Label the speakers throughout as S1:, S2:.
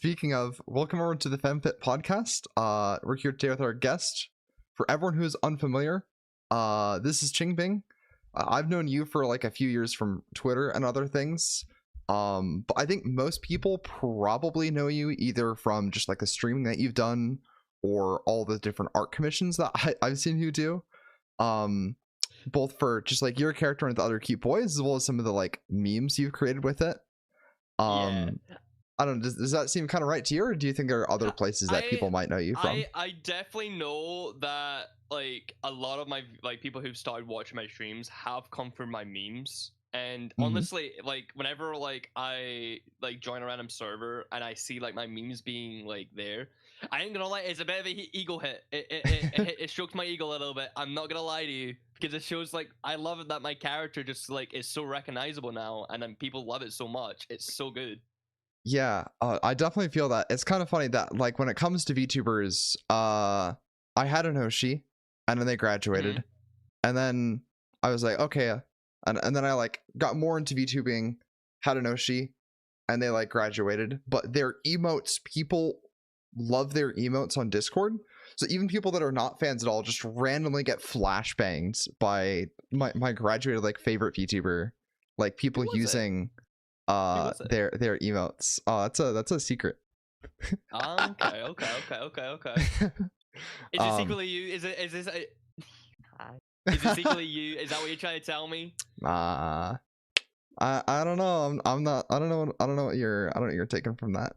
S1: Speaking of, welcome over to the FemFit podcast. We're here today with our guest. For everyone who is unfamiliar, this is Qingbing. I've known you for like a few years from Twitter and other things. But I think most people probably know you either from just like the streaming that you've done or all the different art commissions that I've seen you do. Both for just like your character and the other cute boys, as well as some of the like memes you've created with it.
S2: Yeah.
S1: I don't know, does that seem kind of right to you, or do you think there are other places that people might know you from?
S2: I definitely know that like a lot of my like people who've started watching my streams have come from my memes. And honestly, like whenever like I like join a random server and I see like my memes being like there, I ain't gonna lie, it's a bit of a ego hit. It strokes my ego a little bit. I'm not gonna lie to you, because it shows like I love it that my character just like is so recognizable now, and then people love it so much. It's so good.
S1: Yeah, I definitely feel that. It's kind of funny that like when it comes to VTubers, I had an Hoshi, and then they graduated, and then I was like, okay, and then I like got more into VTubing, had an Hoshi, and they like graduated. But their emotes, people love their emotes on Discord, so even people that are not fans at all just randomly get flashbanged by my graduated like favorite VTuber, like people using their emotes. That's a secret.
S2: Okay. Is it secretly you? Is this is it secretly you? Is that what you're trying to tell me?
S1: I don't know. I'm not. I don't know what you're taking from that.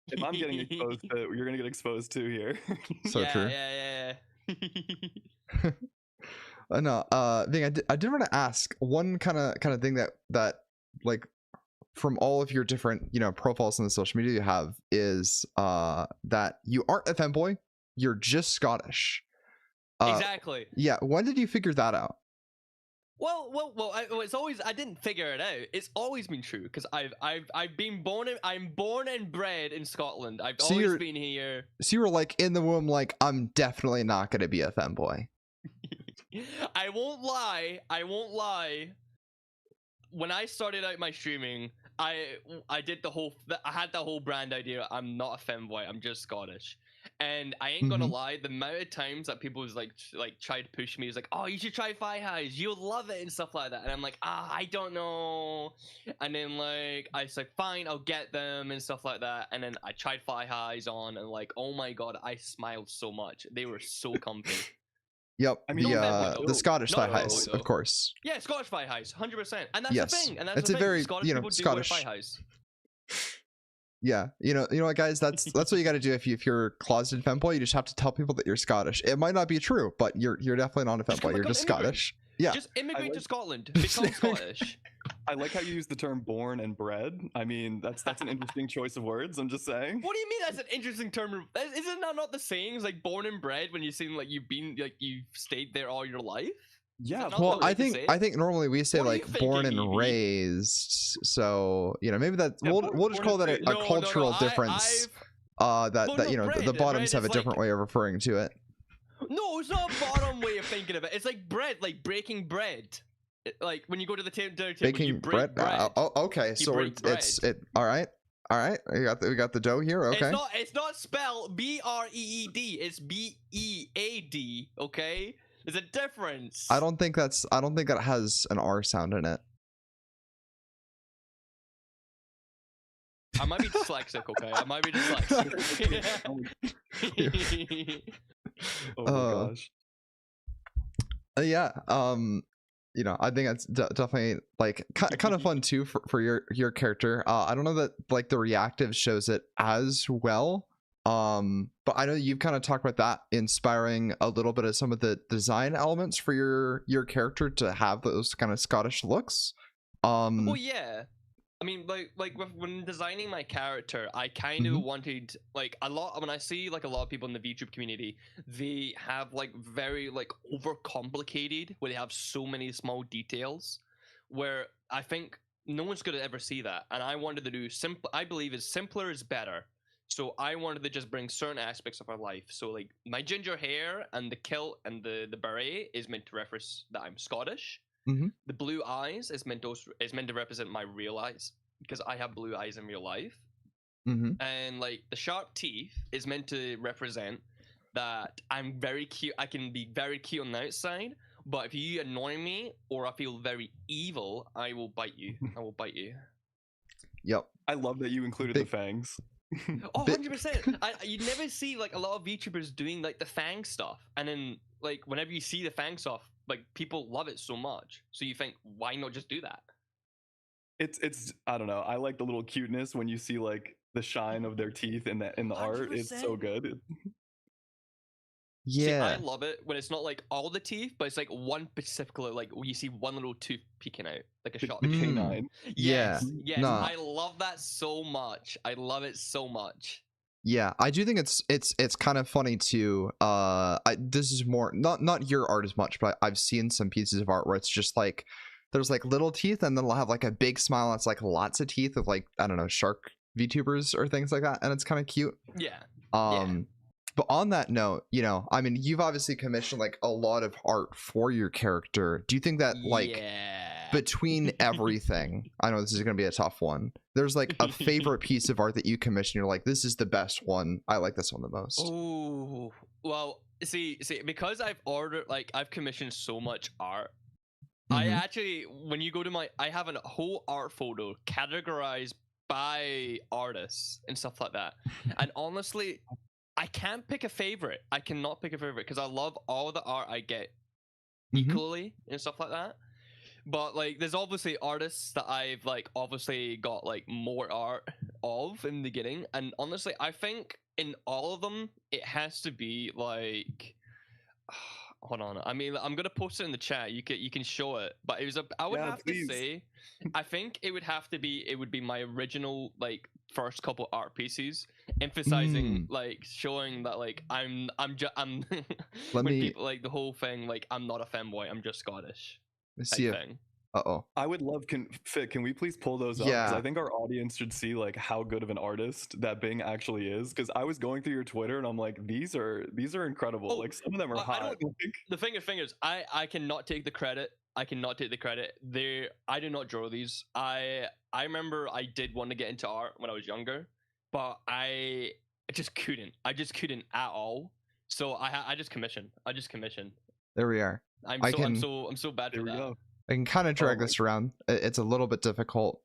S3: If I'm getting exposed to it, you're gonna get exposed too here.
S1: So
S2: yeah,
S1: true.
S2: Yeah.
S1: No. Thing I did want to ask one kind of thing that like from all of your different profiles on the social media you have is that you aren't a femboy, you're just Scottish.
S2: Exactly.
S1: Yeah. When did you figure that out?
S2: Well. It's always, I didn't figure it out. It's always been true, because I've been I'm born and bred in Scotland. I've always been here.
S1: So you were like in the womb, like I'm definitely not gonna be a femboy.
S2: I won't lie. When I started out my streaming, I had the whole brand idea. I'm not a femboy. I'm just Scottish. And I ain't gonna lie, the amount of times that people was like tried to push me is like, oh, you should try Fi Highs, you'll love it and stuff like that. And I'm like, I don't know. And then like I said, fine, I'll get them and stuff like that. And then I tried Fi Highs on, and like, oh my god, I smiled so much. They were so comfy.
S1: Yep, I mean, the Scottish thigh highs, of course.
S2: Yeah, Scottish thigh highs, 100%, and that's the thing. And that's
S1: it's a very
S2: Scottish thigh highs.
S1: Yeah, you know what, guys, that's what you got to do if you're a closeted femboy. You just have to tell people that you're Scottish. It might not be true, but you're definitely not a femboy. You're just Scottish. Yeah,
S2: just immigrate to Scotland, become Scottish.
S3: I like how you use the term born and bred. I mean, that's an interesting choice of words. I'm just saying.
S2: What do you mean that's an interesting term? Isn't that not the saying? It's like born and bred when you seem like you've stayed there all your life.
S3: Yeah.
S1: Well, I think normally we say like born and raised. So maybe that we'll just call that a cultural difference. The bottoms have a different way of referring to it.
S2: No, it's not a bottom way of thinking of it. It's like bread, like breaking bread. Like when you go to the dinner table,
S1: baking
S2: you break bread.
S1: Okay, so all right. We got the dough here. Okay.
S2: It's not spelled BREED. It's BEAD. Okay, there's a difference.
S1: I don't think that has an R sound in it.
S2: I might be dyslexic. Okay, I might be dyslexic.
S3: Oh my gosh.
S1: Yeah. I think that's definitely like kind of fun too for your character. I don't know that like the reactive shows it as well. But I know you've kind of talked about that inspiring a little bit of some of the design elements for your character to have those kind of Scottish looks.
S2: Well, yeah. I mean, like when designing my character, I kind of wanted like a lot. When I see like a lot of people in the VTube community, they have like very like overcomplicated, where they have so many small details, where I think no one's gonna ever see that. And I wanted to do simple. I believe is simpler is better. So I wanted to just bring certain aspects of our life. So like my ginger hair and the kilt and the beret is meant to reference that I'm Scottish. The blue eyes is meant to represent my real eyes, because I have blue eyes in real life.
S1: Mm-hmm.
S2: And like the sharp teeth is meant to represent that I'm very cute. I can be very cute on the outside, but if you annoy me or I feel very evil, I will bite you. I will bite you.
S1: Yep.
S3: I love that you included the fangs.
S2: Oh,
S1: Bit-
S2: 100%. You never see like a lot of VTubers doing like the fang stuff, and then like whenever you see the fang stuff, like people love it so much. So you think, why not just do that?
S3: It's I don't know. I like the little cuteness when you see like the shine of their teeth in the art. It's so
S2: 100%.
S3: good.
S2: See, I
S1: Yeah.
S2: love it when it's not like all the teeth, but it's like one particular, like you see one little tooth peeking out, like a shot.
S3: The
S2: tooth.
S3: canine.
S2: Yes,
S1: Yeah.
S2: yes,
S1: Nah.
S2: I love that so much. I love it so much.
S1: Yeah, I do think it's kind of funny too. This is more not your art as much, but I've seen some pieces of art where it's just like there's like little teeth, and then they'll have like a big smile that's like lots of teeth of like, I don't know, shark VTubers or things like that, and it's kind of cute.
S2: Yeah.
S1: But on that note, you know, I mean, you've obviously commissioned like a lot of art for your character. Do you think that like
S2: Yeah.
S1: between everything, I know this is going to be a tough one, there's like a favorite piece of art that you commission, you're like, this is the best one, I like this one the most?
S2: Oh, well, see, because I've commissioned so much art. I
S1: Mhm.
S2: actually, when you go to I have a whole art photo categorized by artists and stuff like that. And honestly, I can't pick a favorite. I cannot pick a favorite because I love all the art I get
S1: Mhm.
S2: equally and stuff like that. But like, there's obviously artists that I've like obviously got like more art of in the beginning, and honestly, I think in all of them, it has to be like. Hold on. I mean, I'm gonna post it in the chat. You can show it, but it was I would
S3: Yeah,
S2: have
S3: please.
S2: to say, I think it would be my original like first couple art pieces, emphasizing like showing that like I'm
S1: Let
S2: when
S1: me
S2: people like the whole thing like I'm not a femboy, I'm just Scottish
S1: see
S2: type
S1: if
S2: thing.
S3: I would love Fit, can we please pull those up? Because
S1: Yeah.
S3: I think our audience should see like how good of an artist that Bing actually is. Because I was going through your Twitter and I'm like, these are incredible.
S2: Oh,
S3: like some of them are
S2: I
S3: hot.
S2: don't- The thing is, I cannot take the credit. I cannot take the credit. I do not draw these. I remember I did want to get into art when I was younger, but I just couldn't. I just couldn't at all. So I just commissioned.
S1: There we are.
S2: I'm
S1: I
S2: so
S1: can-
S2: I'm so bad
S3: There
S2: for
S3: we
S2: that.
S3: go.
S1: I can kind of drag
S3: my
S1: this around. It's a little bit difficult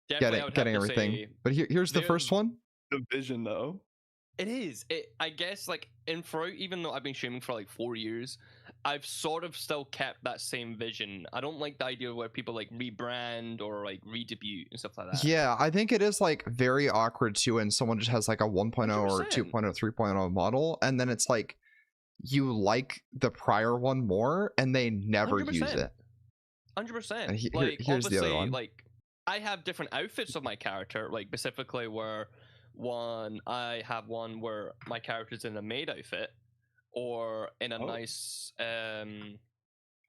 S2: Definitely, I would
S1: getting
S2: have to
S1: everything.
S2: say
S1: But here's the
S2: they're-
S1: first one.
S3: The vision though.
S2: it is. I guess like in throughout, even though I've been streaming for like 4 years, I've sort of still kept that same vision. I don't like the idea where people like rebrand or like redebut and stuff like that.
S1: Yeah, I think it is like very awkward too when someone just has like a 1.0 or
S2: 100%.
S1: 2.0, 3.0 model, and then it's like you like the prior one more and they never use
S2: 100%.
S1: it.
S2: 100%.
S1: And
S2: Like
S1: here's the other
S2: obviously,
S1: one.
S2: like I have different outfits of my character. Like specifically, where I have one where my character's in a maid outfit, or in a nice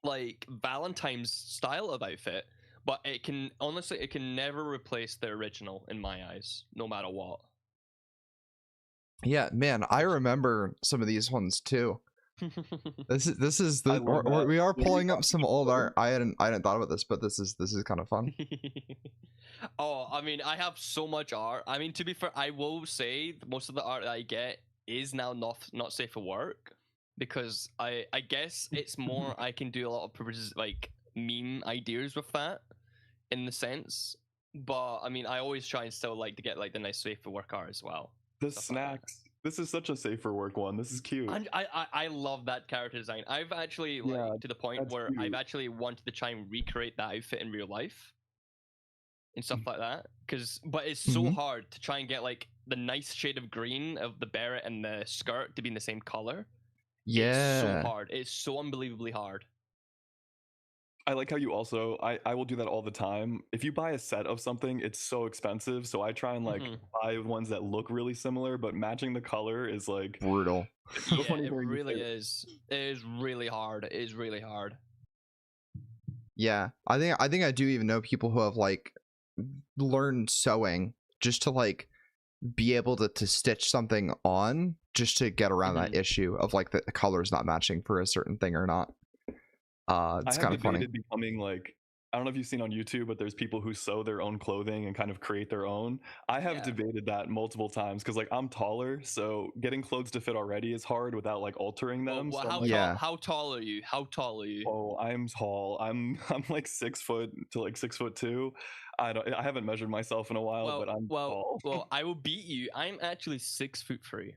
S2: like Valentine's style of outfit. But it can never replace the original in my eyes, no matter what.
S1: Yeah, man, I remember some of these ones too. This is
S3: I
S1: the
S3: love that.
S1: we are
S3: What are you
S1: pulling up
S3: talking
S1: some
S3: about?
S1: old art. I hadn't thought about this, but this is kind of fun.
S2: Oh, I mean, I have so much art. I mean, to be fair, I will say most of the art that I get is now not safe for work, because I guess it's more I can do a lot of like meme ideas with that in the sense. But I mean, I always try and still like to get like the nice safe for work art as well.
S3: The
S2: Stuff like that.
S3: snacks. This is such a safer work one. This is cute.
S2: I love that character design. I've actually like
S3: Yeah,
S2: to the point
S3: that's
S2: where I've
S3: cute.
S2: actually wanted to try and recreate that outfit in real life and stuff like that. But it's so
S1: Mhm.
S2: hard to try and get like the nice shade of green of the beret and the skirt to be in the same color. It's so
S1: Yeah.
S2: hard. It's so unbelievably hard.
S3: I like how you also I will do that all the time. If you buy a set of something, it's so expensive. So I try and like
S2: Mhm.
S3: buy ones that look really similar, but matching the color is like
S1: Brutal.
S3: it's so
S2: Yeah,
S3: funny
S2: it
S3: hearing you
S2: really
S3: say that.
S2: is. It is really hard. It is really hard.
S1: Yeah, I think I do even know people who have like learned sewing just to like be able to stitch something on just to get around that issue of like the colors not matching for a certain thing or not. It's
S3: I
S1: kind
S3: have
S1: of funny.
S3: debated becoming like I don't know if you've seen on YouTube, but there's people who sew their own clothing and kind of create their own. I have
S2: Yeah.
S3: debated that multiple times because like I'm taller, so getting clothes to fit already is hard without like altering them.
S2: Well,
S3: So I'm
S2: how
S3: like,
S1: Yeah.
S2: how tall are you? How tall are you?
S3: oh, I'm tall. I'm like 6 foot to like 6'2". I haven't measured myself in a while, but I'm tall.
S2: Well, I will beat you. I'm actually 6'3".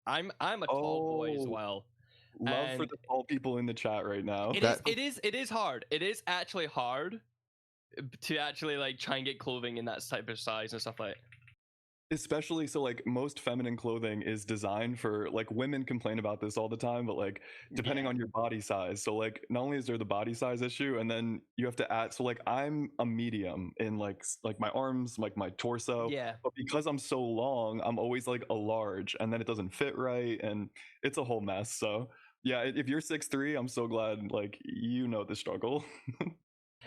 S2: I'm a tall boy as
S3: Oh,
S2: well.
S3: love for
S2: And
S3: the tall people in the chat right now.
S2: it is hard. It is actually hard to actually like try and get clothing in that type of size and stuff like that.
S3: Especially so like most feminine clothing is designed for like women complain about this all the time, but like depending
S2: Yeah.
S3: on your body size. So like not only is there the body size issue, and then you have to add, so like I'm a medium in like my arms, like my torso,
S2: Yeah.
S3: but because I'm so long, I'm always like a large, and then it doesn't fit right, and it's a whole mess. So yeah, if you're 6'3", I'm so glad like you know the struggle.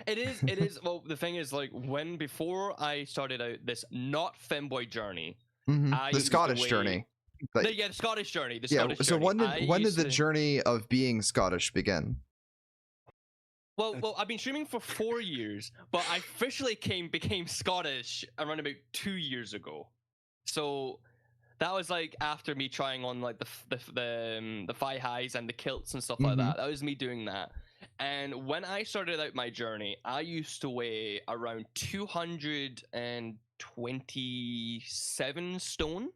S2: It is. Well, the thing is, like, before I started out this not femboy journey, I
S1: The
S2: used to
S1: Scottish
S2: weigh-
S1: journey. Like,
S2: the Scottish journey. The
S1: yeah.
S2: Scottish
S1: So
S2: journey.
S1: when
S2: I
S1: did
S2: used
S1: the
S2: to-
S1: journey of being Scottish begin?
S2: Well, I've been streaming for 4 years, but I officially became Scottish around about 2 years ago. So that was like after me trying on like the thigh highs and the kilts and stuff like that. That was me doing that. And when I started out my journey, I used to weigh around 227 stone.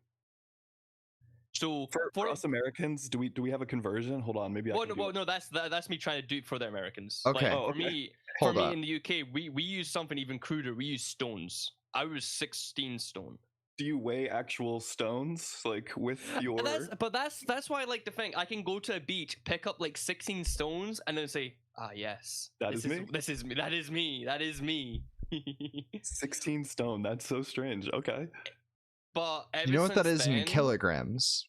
S2: So
S3: For us Americans, do we have a conversion? Hold on, maybe I can do it.
S2: no, that's me trying to do it for the Americans.
S1: Okay.
S2: Like,
S3: Oh,
S2: for
S3: okay.
S2: me,
S1: Hold up.
S2: in the UK, we use something even cruder. We use stones. I was 16 stone.
S3: Do you weigh actual stones like with your?
S2: That's why I like the thing. I can go to a beach, pick up like 16 stones, and then say, "Ah, yes,
S3: That is me?
S2: This is me. That is me. That is me."
S3: 16 stone. That's so strange. Okay.
S2: But
S1: You know what that
S2: since
S1: is in
S2: then-
S1: kilograms?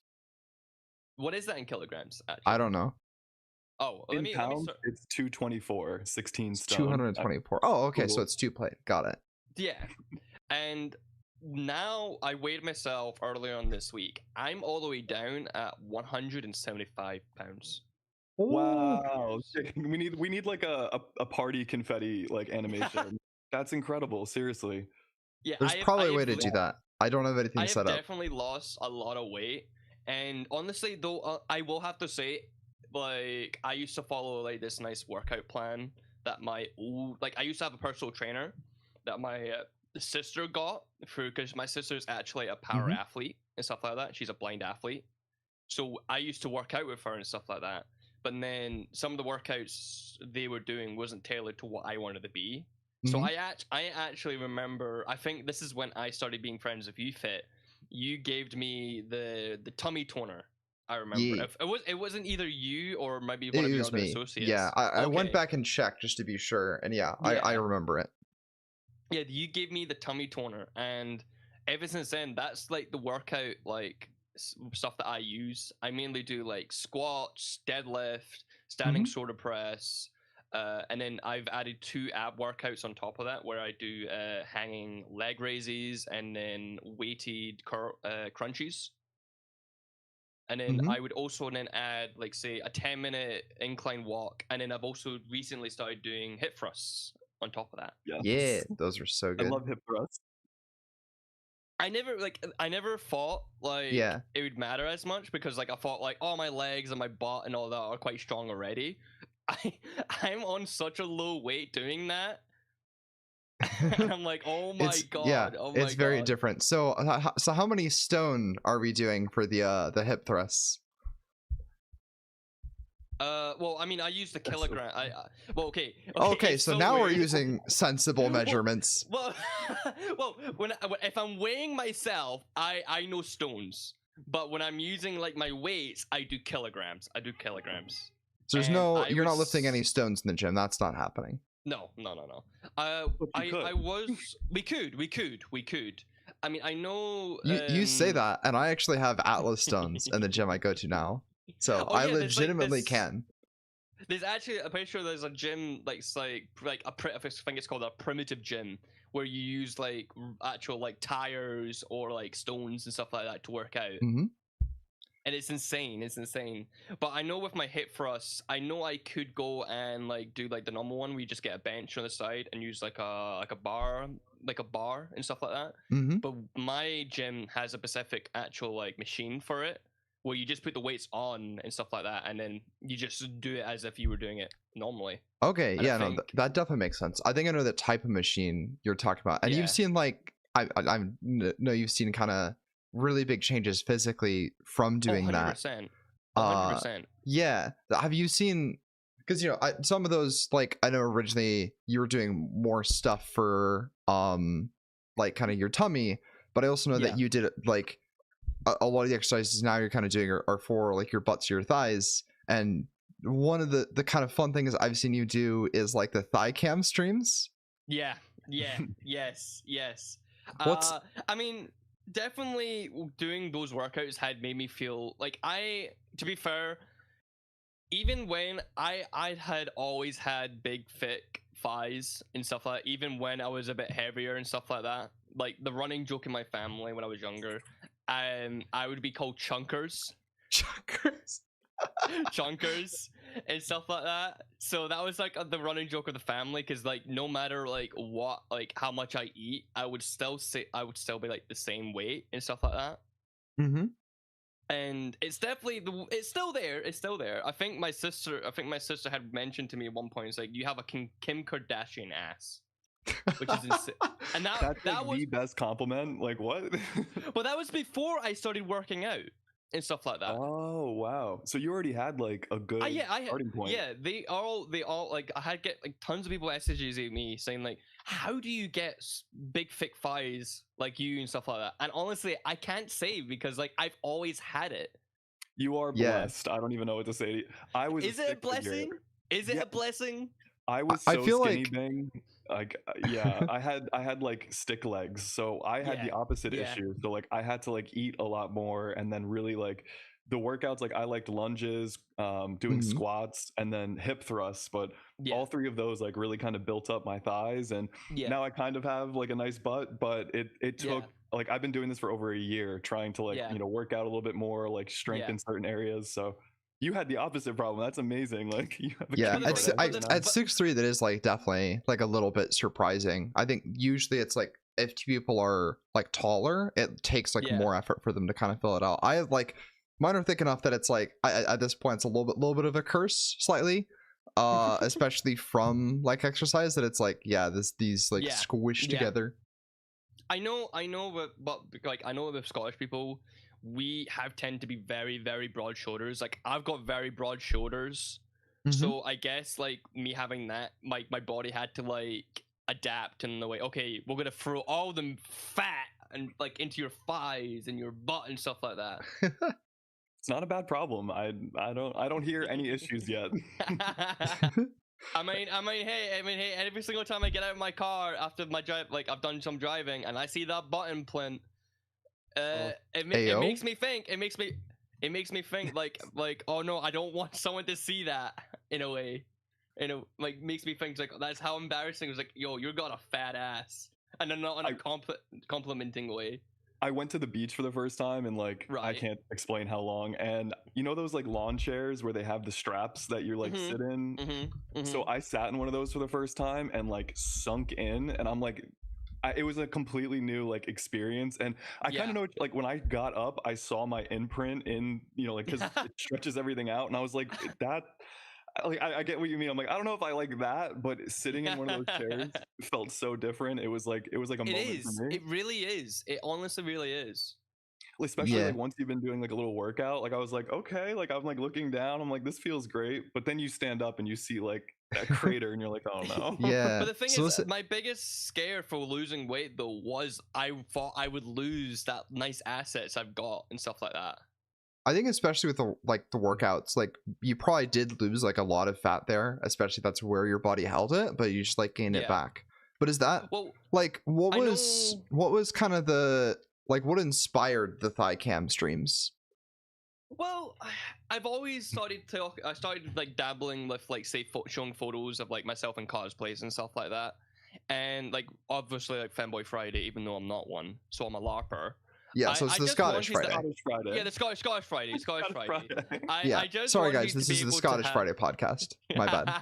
S2: What is that in kilograms? Actually,
S1: I don't know.
S2: Oh,
S3: In
S2: let me
S3: pounds,
S2: start.
S3: it's 224. 16 stone.
S1: 224. Oh, okay. So
S3: Google.
S1: it's 2 plate. Got it.
S2: Yeah, and now I weighed myself earlier on this week. I'm all the way down at 175 pounds.
S3: Wow. We need like a party confetti like animation. That's incredible. Seriously.
S2: Yeah,
S1: There's probably a way to do that. I don't have anything
S2: I have
S1: set up.
S2: definitely lost a lot of weight, and honestly, though, I will have to say, like, I used to follow like this nice workout plan that I used to have a personal trainer that my sister got through, because my sister's actually a power athlete and stuff like that. She's a blind athlete, so I used to work out with her and stuff like that. But then some of the workouts they were doing wasn't tailored to what I wanted to be. So I actually remember, I think this is when I started being friends with you, Fit. You gave me the tummy toner. I remember.
S1: Yeah.
S2: It wasn't either you or maybe one of
S1: It
S2: your
S1: was
S2: other
S1: me.
S2: associates.
S1: Yeah, I went
S2: Okay.
S1: back and checked just to be sure, and yeah, I remember it.
S2: Yeah, you gave me the tummy toner, and ever since then, that's like the workout like stuff that I use. I mainly do like squats, deadlift, standing shoulder press. And then I've added 2 ab workouts on top of that, where I do hanging leg raises and then weighted crunchies. And then I would also then add, like, say, a 10-minute incline walk. And then I've also recently started doing hip thrusts on top of that.
S3: Yes.
S1: Yeah, those are so
S3: I
S1: good.
S3: love hip thrusts.
S2: I never thought like it would matter as much, because like I thought like, oh, my legs and my butt and all that are quite strong already. I'm on such a low weight doing that. And I'm like, oh my god.
S1: Yeah,
S2: oh my
S1: it's very
S2: God.
S1: different. So how many stone are we doing for the hip thrusts?
S2: Well, I mean, I use the kilogram. Okay.
S1: Okay,
S2: it's
S1: so now we're
S2: weird.
S1: using sensible measurements.
S2: Well, if I'm weighing myself, I know stones. But when I'm using like my weights, I do kilograms.
S1: So there's
S2: And
S1: you're not lifting any stones in the gym. That's not happening.
S2: No. We could. I mean, I know.
S1: You say that, and I actually have Atlas stones in the gym I go to now. So
S2: Oh,
S1: I
S2: yeah, there's, like,
S1: legitimately
S2: this-
S1: can.
S2: There's actually, I'm pretty sure there's a gym I think it's called a primitive gym, where you use like actual like tires or like stones and stuff like that to work out. and it's insane. It's insane. But I know with my hip thrusts, I know I could go and like do like the normal one where you just get a bench on the side and use like a bar, and stuff like that.
S1: Mm-hmm.
S2: But my gym has a specific actual like machine for it, where you just put the weights on and stuff like that, and then you just do it as if you were doing it normally.
S1: Okay,
S2: And I
S1: yeah, no,
S2: think-
S1: that definitely makes sense. I think I know the type of machine you're talking about, and
S2: Yeah.
S1: you've seen like I know you've seen kind of really big changes physically from doing that.
S2: 100%.
S1: Uh,
S2: 100%.
S1: Yeah, have you seen? Because some of those, like, I know originally you were doing more stuff for like kind of your tummy, but I also know that you did like a lot of the exercises now you're kind of doing are for like your butts, your thighs, and one of the kind of fun things I've seen you do is like the thigh cam streams.
S2: Yeah. Yes.
S1: What's-
S2: I mean, definitely doing those workouts had made me feel like to be fair, even when I had always had big thick thighs and stuff like that, even when I was a bit heavier and stuff like that, like the running joke in my family when I was younger, I would be called chunkers and stuff like that. So that was like the running joke of the family, because like no matter like what, like how much I eat, I would still be like the same weight and stuff like that.
S1: Mm-hmm.
S2: And it's definitely it's still there. I think my sister had mentioned to me at one point, it's like, you have a Kim Kardashian ass, which is insane. And
S3: That's
S2: that
S3: like
S2: was
S3: the best compliment. Like what?
S2: but that was before I started working out and stuff like that.
S3: Oh wow! So you already had like a good starting point.
S2: Yeah, they all like, I had get like tons of people messages at me saying like, how do you get big thick thighs like you and stuff like that? And honestly, I can't say, because like I've always had it.
S3: You are blessed. I don't even know what to say to you. I was.
S2: Is it a blessing? Is it a blessing?
S3: I was
S1: I
S3: so
S1: feel
S3: skinny
S1: like-
S3: bang. Like yeah, I had like stick legs, so I had the opposite issue. So like I had to like eat a lot more, and then really like the workouts, like I liked lunges, doing
S1: Mhm.
S3: squats, and then hip thrusts. But all three of those like really kind of built up my thighs, and now I kind of have like a nice butt. But it took like, I've been doing this for over a year, trying to like work out a little bit more, like strengthen certain areas. So you had the opposite problem. That's amazing. Like you have a
S1: at 6'3", that is like definitely like a little bit surprising. I think usually it's like if people are like taller, it takes like more effort for them to kind of fill it out. I have like mine are thick enough that it's like at this point it's a little bit of a curse slightly, especially from like exercise, that it's like these like squished together.
S2: I know but like I know with Scottish people, we tend to be very, very broad shoulders. Like I've got very broad shoulders, so I guess like me having that, my body had to like adapt in the way, okay, we're gonna throw all the fat and like into your thighs and your butt and stuff like that.
S3: It's not a bad problem. I don't hear any issues yet.
S2: I mean, hey, every single time I get out of my car after my drive, like I've done some driving, and I see that button print, it makes me think. It makes me think like, oh no, I don't want someone to see that, in a way. Like makes me think like, that's how embarrassing. It was like, yo, you got a fat ass, and then not in a complimenting way.
S3: I went to the beach for the first time in like, I can't explain how long, and you know those like lawn chairs where they have the straps that you like sit in. So I sat in one of those for the first time and like sunk in, and I'm like, it was a completely new like experience. And I kind of know, like when I got up, I saw my imprint in, like, because it stretches everything out, and I was like, that like, I get what you mean. I'm like, I don't know if I like that, but sitting in one of those chairs felt so different. It was like a moment for me.
S2: It really is. It honestly really is.
S3: Especially like once you've been doing like a little workout, like I was like, okay, like I'm like looking down, I'm like, this feels great. But then you stand up and you see like that crater, and you're like, oh no.
S1: Yeah.
S2: But the thing is, my biggest scare for losing weight though was I thought I would lose that nice assets I've got and stuff like that.
S1: I think especially with the workouts, like you probably did lose like a lot of fat there, especially that's where your body held it, but you just like gained it back. But is that like what was kind of the like what inspired the thigh cam streams?
S2: Well, I've always started like dabbling with like say showing photos of like myself in cosplays and stuff like that, and like obviously like Femboy Friday, even though I'm not one, so I'm a LARPer.
S1: Yeah, so it's the
S2: just
S1: Scottish
S2: wanted
S1: Friday.
S3: Scottish Friday.
S2: Yeah, the Scottish Friday. Scottish Friday.
S1: Yeah.
S2: I just
S1: Sorry,
S2: wanted
S1: guys. This
S2: to be
S1: is the
S2: able to
S1: Scottish
S2: have-
S1: Friday podcast. My bad.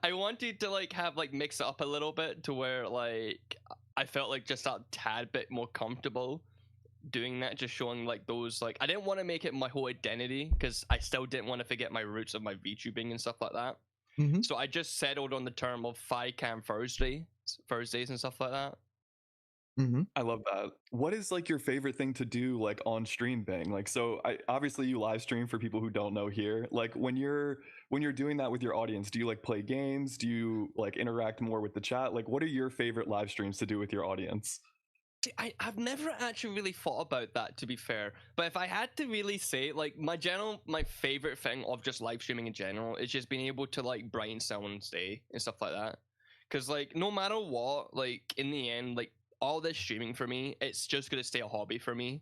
S2: I wanted to like have like mix it up a little bit to where like I felt like just a tad bit more comfortable doing that, just showing like those like I didn't want to make it my whole identity because I still didn't want to forget my roots of my VTubing and stuff like that.
S1: Mm-hmm.
S2: So I just settled on the term of FiCam Thursdays and stuff like that.
S1: Mm-hmm.
S3: I love that. What is like your favorite thing to do like on stream, Bang? Like, so obviously you live stream for people who don't know here. Like when you're doing that with your audience, do you like play games? Do you like interact more with the chat? Like what are your favorite live streams to do with your audience?
S2: See, I've never actually really thought about that, to be fair. But if I had to really say, like, my favorite thing of just live streaming in general is just being able to, like, brighten someone's day and stuff like that. Because, like, no matter what, like, in the end, like, all this streaming for me, it's just going to stay a hobby for me.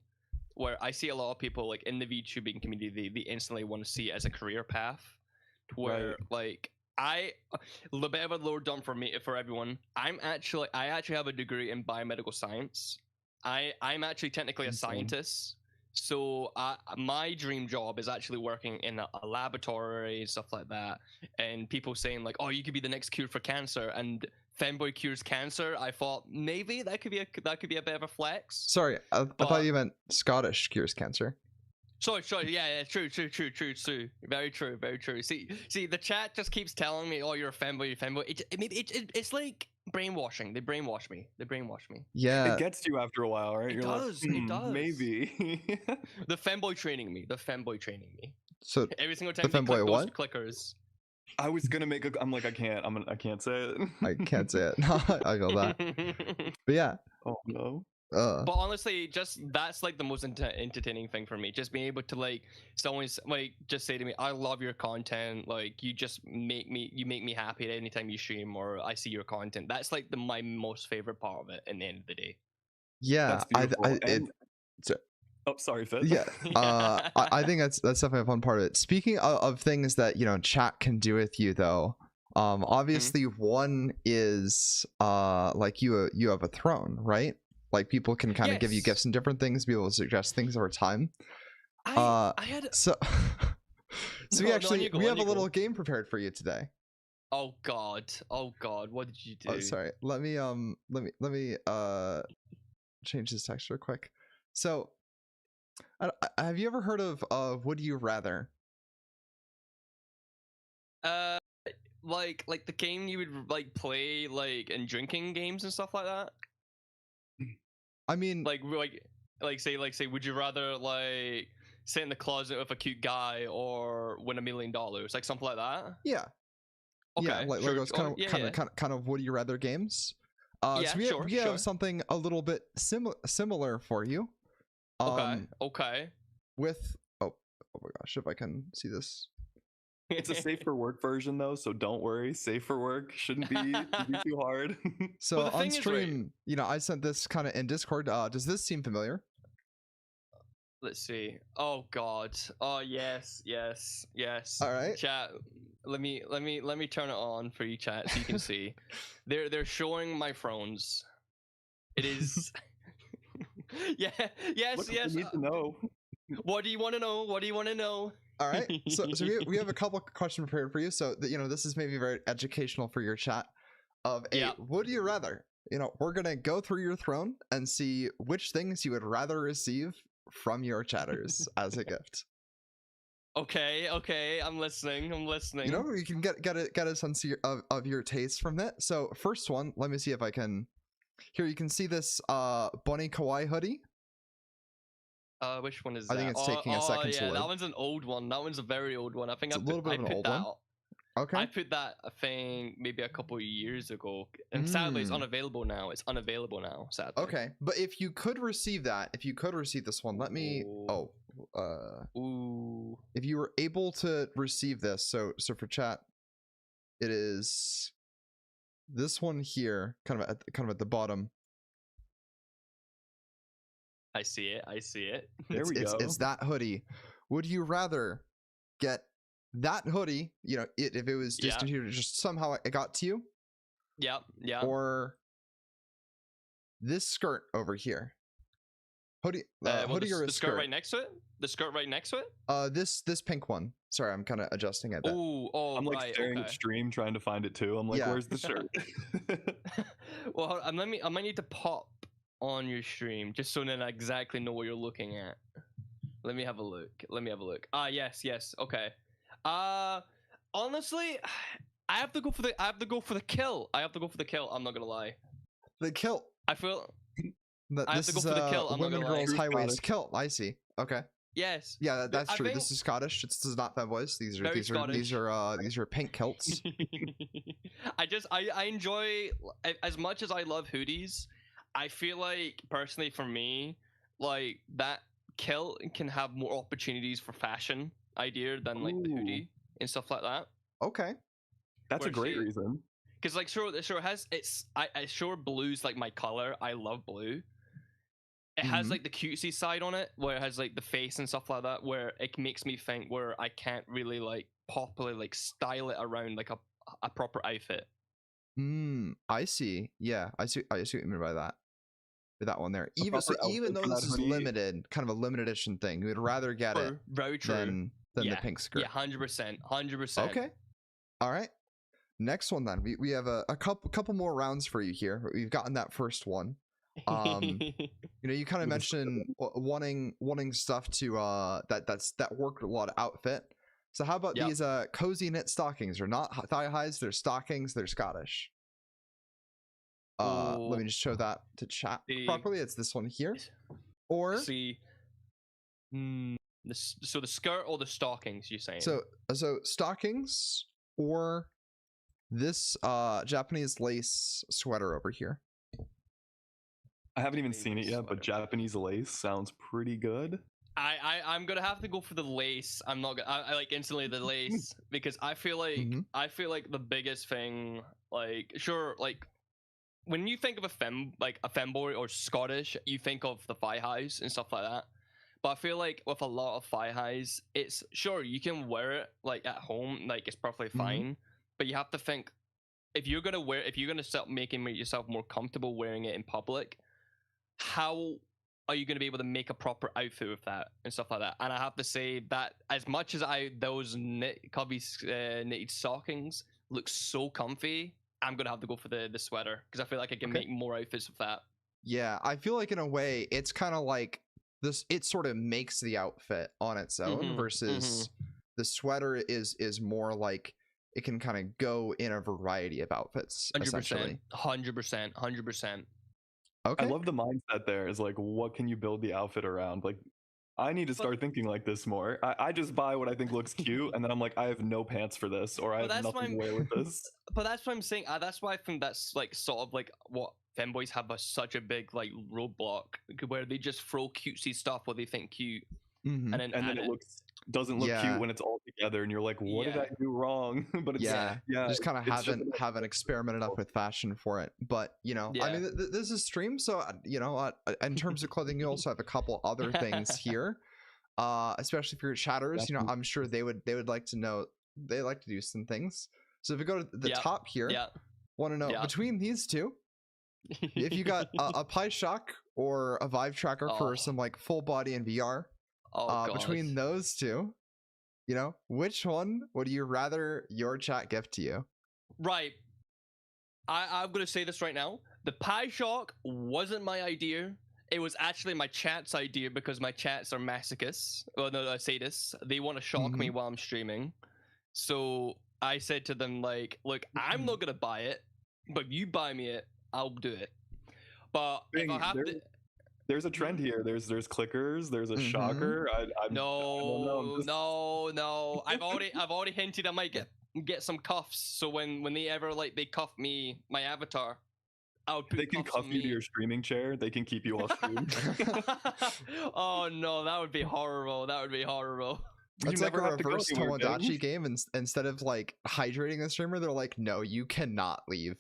S2: Where I see a lot of people, like, in the VTubing community, they instantly want to see it as a career path. Where, like, a bit of a lower dump for everyone. I actually have a degree in biomedical science. I'm actually technically a scientist, so my dream job is actually working in a laboratory and stuff like that. And people saying like, "Oh, you could be the next cure for cancer," and Femboy cures cancer. I thought maybe that could be a bit of a flex.
S1: Sorry, I thought you meant Scottish cures cancer.
S2: Sorry, yeah, true. Very true. See, the chat just keeps telling me, "Oh, you're a femboy, It's like brainwashing. They brainwash me.
S1: Yeah,
S3: it gets to you after a while, right?
S2: It does.
S3: Maybe.
S2: The femboy training me.
S1: So
S2: every single time
S1: the
S2: they click
S1: femboy
S2: those
S1: what?
S2: clickers.
S3: I was gonna make I'm like I can't say it.
S1: I can't say it. I feel that. But yeah.
S3: Oh no.
S2: But honestly, just that's like the most entertaining thing for me. Just being able to like someone's like just say to me, "I love your content. Like you just make me happy anytime you stream or I see your content." That's like my most favorite part of it. In the end of the day.
S1: Yeah,
S3: oh, sorry, Fit.
S1: Yeah, I think that's definitely a fun part of it. Speaking of things that chat can do with you though, obviously one is like you have a throne, right? Like people can kind of give you gifts and different things, be able to suggest things over time.
S2: I had
S1: so we have a little game prepared for you today.
S2: Oh god, what did you do?
S1: Oh, sorry. Let me change this text real quick. So have you ever heard of Would You Rather?
S2: Like the game you would like play like in drinking games and stuff like that.
S1: I mean,
S2: like say would you rather like sit in the closet with a cute guy or win $1 million, like something like that?
S1: Yeah.
S2: Okay.
S1: Yeah, like those kind of Would You Rather games. So we have something a little bit similar for you.
S2: Okay.
S1: With oh my gosh, if I can see this.
S3: It's a safe for work version though, so don't worry. Safe for work shouldn't be too hard.
S1: So on stream, I sent this kind of in Discord. Does this seem familiar?
S2: Let's see. Oh god. Oh yes.
S1: All right.
S2: Chat. Let me turn it on for you, chat, so you can see. They're showing my thrones. It is. Yes.
S3: You need to know.
S2: What do you want to know?
S1: All right. So we have a couple questions prepared for you. So this is maybe very educational for your chat. Would you rather? We're gonna go through your throne and see which things you would rather receive from your chatters as a gift.
S2: Okay, I'm listening.
S1: You can get a sense of your taste from that. So first one, let me see if I can. Here you can see this bunny kawaii hoodie.
S2: Which one is that?
S1: I think it's taking a second to load.
S2: That one's an old one. That one's a very old one. I think
S1: it's a little bit of an old one. Okay.
S2: I put that thing maybe a couple of years ago, and sadly it's unavailable now. Sadly.
S1: Okay, but if you could receive this one, let me.
S2: Ooh.
S1: If you were able to receive this, so for chat, it is this one here, kind of at the bottom.
S2: I see it.
S3: There we go.
S1: It's that hoodie. Would you rather get that hoodie, if it was distributed, just somehow it got to you?
S2: Yeah.
S1: Or this skirt over here? Hoodie,
S2: Well,
S1: hoodie or a
S2: the skirt right next to it. The skirt right next to it.
S1: This pink one. Sorry, I'm kind of adjusting it.
S2: Oh,
S3: I'm like
S2: right,
S3: staring at stream trying to find it too. I'm like,
S1: Yeah.
S3: where's the shirt?
S2: Well, I might need to pop on your stream just so that I exactly know what you're looking at. Let me have a look. Ah, yes. Okay. Honestly, I have to go for the kill. I'm not gonna lie.
S1: The kilt.
S2: I feel
S1: I
S2: have to go for the kill. I'm not
S1: women,
S2: gonna lie.
S1: girls, high waist kilt. I see. Okay.
S2: Yes.
S1: Yeah, that's true.
S2: think-
S1: This is Scottish. This is not femboys. These
S2: Very
S1: are pink kilts.
S2: I enjoy, as much as I love hoodies, I feel like personally for me, like that kilt can have more opportunities for fashion idea than like the hoodie and stuff like that.
S1: Okay.
S3: That's a great reason.
S2: Because like sure it has I sure blue's like my color. I love blue. It has like the cutesy side on it, where it has like the face and stuff like that, where it makes me think where I can't really like properly like style it around like a proper outfit.
S1: I see. Yeah, I see what you mean by that. With that one there. Even though this is limited, kind of a limited edition thing, we'd rather get it
S2: very true
S1: than the pink skirt.
S2: Yeah, 100%.
S1: Okay. All right. Next one then. We have a couple more rounds for you here. We've gotten that first one. You kind of mentioned wanting stuff to that work a lot of outfit. So how about these cozy knit stockings? They're not thigh highs, they're stockings, they're Scottish. Let me just show that to chat properly. It's this one here. Or
S2: so the skirt or the stockings, you're saying?
S1: So stockings or this Japanese lace sweater over here.
S3: I haven't even seen it yet, but Japanese lace sounds pretty good.
S2: I'm gonna have to go for the lace. I'm not gonna. I like instantly the lace because I feel like the biggest thing, like sure, like when you think of a femboy or Scottish, you think of the thigh highs and stuff like that. But I feel like with a lot of thigh highs, it's sure you can wear it like at home, like it's perfectly fine. But you have to think if you're gonna start making yourself more comfortable wearing it in public, how are you going to be able to make a proper outfit with that and stuff like that? And I have to say that as much as those knitted stockings look so comfy, I'm going to have to go for the sweater because I feel like I can make more outfits with that.
S1: Yeah, I feel like in a way it's kind of like this. It sort of makes the outfit on its own versus the sweater is more like it can kind of go in a variety of outfits.
S2: 100%. 100%.
S1: Okay.
S3: I love the mindset there is like, what can you build the outfit around? Like, I need to start thinking like this more. I just buy what I think looks cute, and then I'm like, I have no pants for this, or I have nothing to wear with this.
S2: But that's what I'm saying. That's why I think that's like sort of like what femboys have such a big like roadblock, where they just throw cutesy stuff what they think cute, and then
S3: it doesn't look cute when it's all together, and you're like, what did I do wrong? But it's
S1: just kind of haven't experimented enough with fashion for it. But I mean, this is stream, so in terms of clothing, you also have a couple other things here, especially for your chatters. I'm sure they would like to know. They like to do some things. So if we go to the top here, want to know between these two, if you got a Pi Shock or a Vive tracker for some like full body and VR. Between those two, which one would you rather your chat gift to you?
S2: Right. I'm going to say this right now. The Pi Shock wasn't my idea. It was actually my chat's idea because my chats are masochists. Well, no, sadists. They want to shock me while I'm streaming. So I said to them, like, look, I'm not going to buy it, but if you buy me it, I'll do it. But if I have to...
S3: There's a trend here. There's clickers. There's a shocker.
S2: No. I've already hinted I might get some cuffs. So when they ever they cuff me, my avatar,
S3: they can cuff you to your streaming chair. They can keep you off stream.
S2: Oh no, that would be horrible.
S1: It's like a reverse Tomodachi game. And instead of like hydrating the streamer, they're like, no, you cannot leave.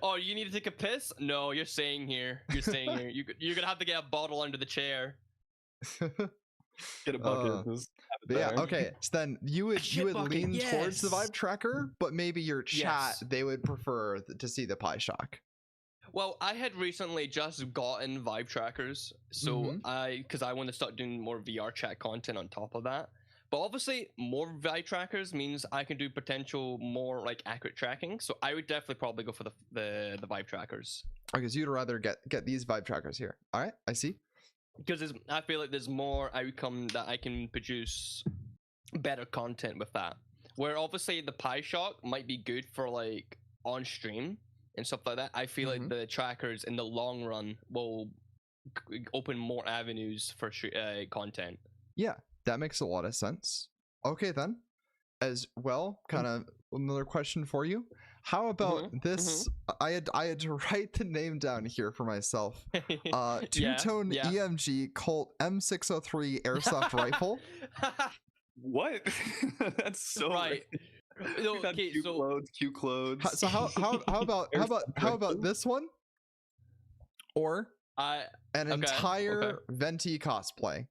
S2: Oh, you need to take a piss? No, you're staying here. You're gonna have to get a bottle under the chair.
S3: Get a bucket.
S1: Okay. So then you would lean towards the Vive tracker, but maybe your chat they would prefer to see the Pi Shock.
S2: Well, I had recently just gotten Vive trackers, so because I want to start doing more VR chat content on top of that. But obviously, more Vive trackers means I can do potential more like accurate tracking. So I would definitely probably go for the Vive trackers.
S1: Okay, so you'd rather get these Vive trackers here. All right, I see.
S2: Because I feel like there's more outcome that I can produce better content with that. Where obviously the PieShock might be good for like on stream and stuff like that. I feel like the trackers in the long run will open more avenues for content.
S1: Yeah, that makes a lot of sense. Okay, then, as well, kind of another question for you. How about this? I had to write the name down here for myself. Two-tone EMG Colt M603 airsoft rifle.
S3: What? That's so
S2: right.
S3: No, okay, cute clothes.
S1: So how about this one? Or an entire Venti cosplay.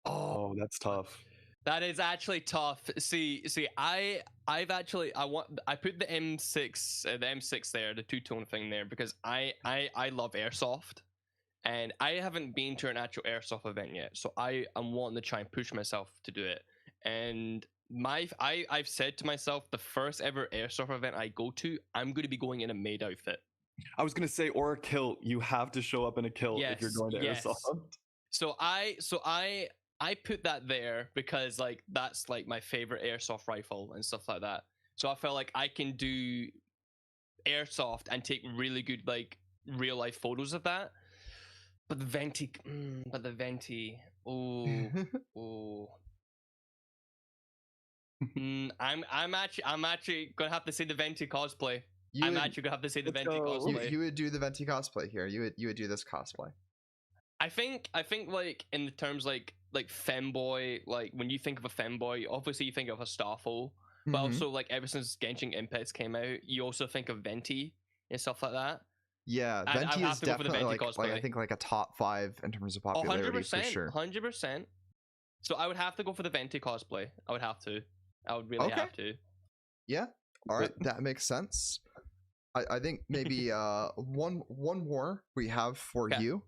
S3: Oh, that's tough.
S2: That is actually tough. See, I put the M6 there, the two-tone thing there, because I love airsoft, and I haven't been to an actual airsoft event yet, so I'm wanting to try and push myself to do it. And I've said to myself, the first ever airsoft event I go to, I'm going to be going in a maid outfit.
S3: I was going to say, or a kilt. You have to show up in a kilt if you're going to airsoft.
S2: So I put that there because like that's like my favorite airsoft rifle and stuff like that. So I felt like I can do airsoft and take really good like real life photos of that. But the Venti, I'm actually gonna have to say the Venti cosplay. I'm actually gonna have to say the Venti cosplay.
S1: You would do the Venti cosplay here. You would do this cosplay.
S2: I think like in the terms like femboy, like when you think of a femboy, obviously you think of a Staffel, but also like ever since Genshin Impacts came out, you also think of Venti and stuff like that.
S1: Yeah, Venti is definitely like I think like a top 5 in terms of popularity 100%, for sure.
S2: 100%. So I would have to go for the Venti cosplay. I would really have to.
S1: Yeah. All right, that makes sense. I think maybe one more we have for you.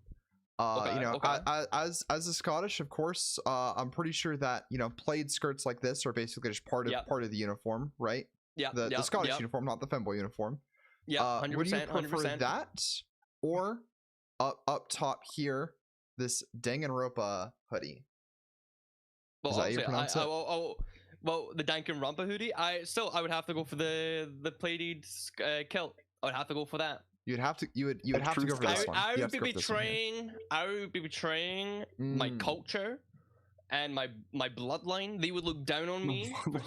S1: As a Scottish, of course, I'm pretty sure that plaid skirts like this are basically just part of the uniform, right?
S2: Yeah.
S1: The Scottish uniform, not the Femboy uniform.
S2: Yeah. 100%.
S1: Would you prefer that, or up top here, this Danganronpa hoodie?
S2: Well,
S1: is that how you pronounce it?
S2: Well, the Danganronpa hoodie. I would have to go for the plaided kilt. I would have to go for that.
S1: You would have to go for this one.
S2: I would be betraying my culture and my bloodline. They would look down on me for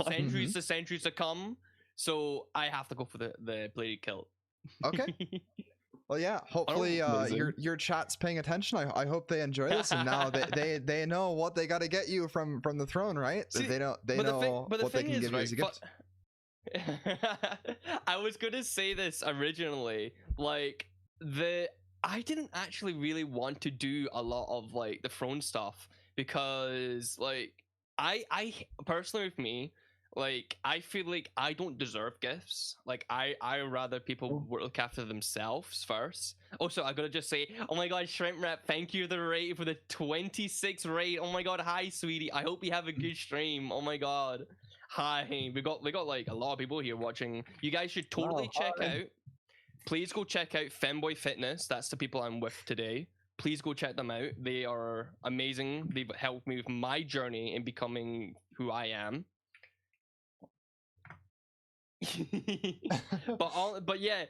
S2: centuries to come. So I have to go for the plated kilt.
S1: Okay. Well, yeah. Hopefully, your chat's paying attention. I hope they enjoy this, and now they know what they got to get you from the throne, right?
S2: See,
S1: they know what they can give you as a gift.
S2: I was gonna say this originally, like I didn't actually really want to do a lot of like the throne stuff because like I personally with me, like I feel like I don't deserve gifts. Like I rather people look after themselves first. Also, I gotta just say, oh my god, Shrimp Rap, thank you for the 26 rate. Oh my god, hi sweetie. I hope you have a good stream. Oh my god. Hi, we got like a lot of people here watching. You guys should totally check out. Please go check out Femboy Fitness. That's the people I'm with today. Please go check them out. They are amazing. They've helped me with my journey in becoming who I am. but yeah,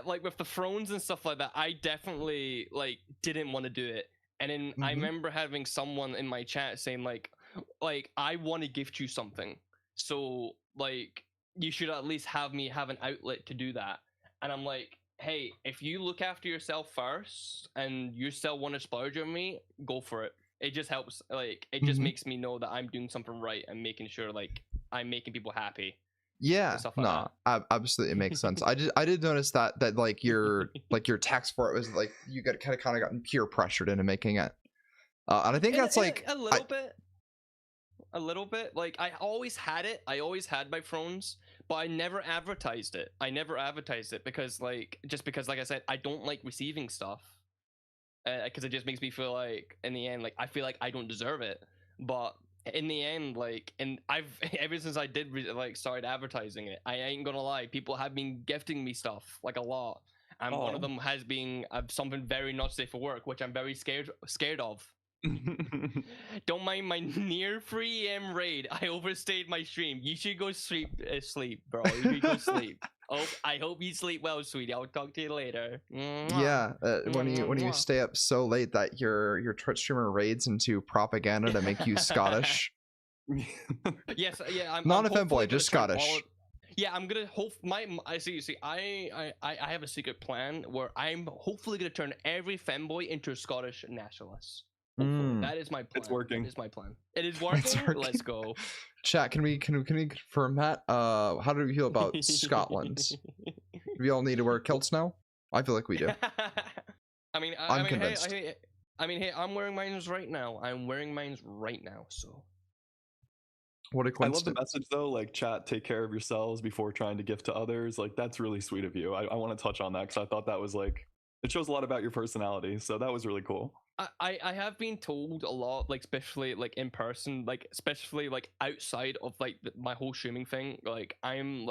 S2: like with the thrones and stuff like that, I definitely like didn't want to do it. And then I remember having someone in my chat saying like I want to gift you something. So like you should at least have me have an outlet to do that. And I'm like, hey, if you look after yourself first and you still want to splurge on me, go for it. It just helps, like it just makes me know that I'm doing something right and making sure like I'm making people happy.
S1: Yeah, absolutely, it makes sense. I did notice that like your text for it was like you got kind of gotten peer pressured into making it, and I think that's like
S2: a little bit. Like I always had my thrones, but I never advertised it. Because like I said, I don't like receiving stuff because it just makes me feel like in the end, like I feel like I don't deserve it. But in the end, like, and I've ever since I did started advertising it, I ain't gonna lie, people have been gifting me stuff like a lot, and one of them has been something very not safe for work, which I'm very scared of. Don't mind my near 3 a.m. raid. I overstayed my stream. You should go sleep, bro. You should go sleep. Oh, I hope you sleep well, sweetie. I'll talk to you later.
S1: Yeah, when you stay up so late that your Twitch streamer raids into propaganda to make you Scottish.
S2: Yes, yeah. I'm
S1: not a femboy, just Scottish.
S2: Yeah, I'm gonna hope I have a secret plan where I'm hopefully gonna turn every femboy into a Scottish nationalist. That is my plan.
S3: It's working.
S2: That is my plan. It is working. Let's go.
S1: Chat, can we confirm that? How do we feel about Scotland? We all need to wear kilts now? I feel like we do. I'm convinced.
S2: Hey, I'm wearing mine right now. So.
S1: What a coincidence.
S3: I love the message though, like, chat, take care of yourselves before trying to gift to others. Like, that's really sweet of you. I want to touch on that because I thought that was like, it shows a lot about your personality. So that was really cool.
S2: I have been told a lot, like, especially like in person, like especially like outside of like my whole streaming thing, like I'm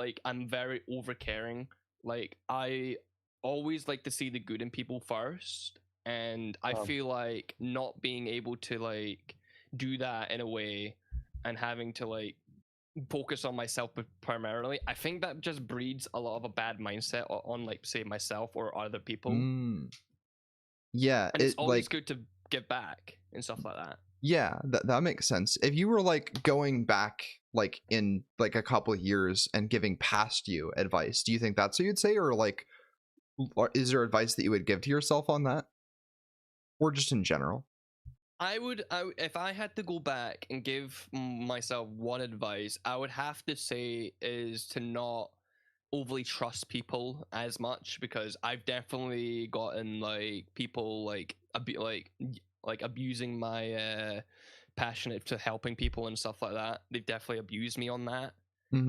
S2: very overcaring. Like I always like to see the good in people first, and I feel like not being able to like do that in a way and having to like focus on myself primarily, I think that just breeds a lot of a bad mindset on like say myself or other people.
S1: Yeah,
S2: and it's always good to give back and stuff like that.
S1: Yeah, that makes sense. If you were like going back like in like a couple of years and giving past you advice, do you think that's what you'd say, or like, or is there advice that you would give to yourself on that, or just in general?
S2: I would if I had to go back and give myself one advice, I would have to say is to not overly trust people as much, because I've definitely gotten like people like abusing my passion to helping people and stuff like that. They've definitely abused me on that.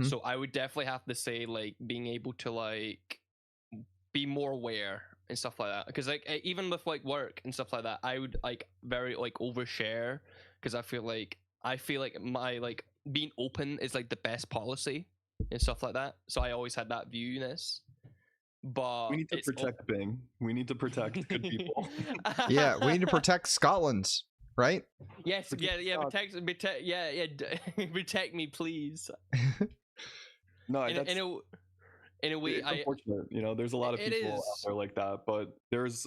S2: So I would definitely have to say like being able to like be more aware and stuff like that, because like even with like work and stuff like that, I would like very like overshare, because I feel like my like being open is like the best policy and stuff like that. So I always had that viewness. But
S3: we need to protect Bing. We need to protect good people.
S1: Yeah, we need to protect Scotland, right?
S2: Yes, protect me, please.
S3: No,
S2: in a way,
S3: it's unfortunate. You know, there's a lot of people out there like that, but there's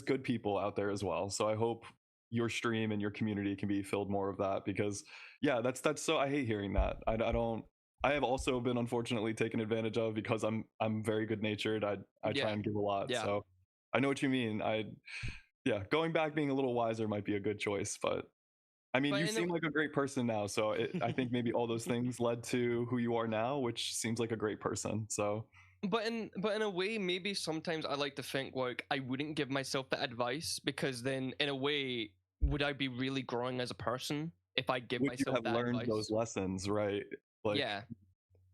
S3: good people out there as well. So I hope your stream and your community can be filled more of that, because yeah, that's so, I hate hearing that. I have also been unfortunately taken advantage of, because I'm very good natured. I try and give a lot.
S2: Yeah.
S3: So I know what you mean. Going back, being a little wiser might be a good choice, but I mean, you seem like a great person now. So I think maybe all those things led to who you are now, which seems like a great person. So
S2: But in a way, maybe sometimes I like to think like I wouldn't give myself that advice, because then in a way, would I be really growing as a person if I give myself that
S3: learned
S2: advice?
S3: Those lessons, right? Like,
S2: yeah.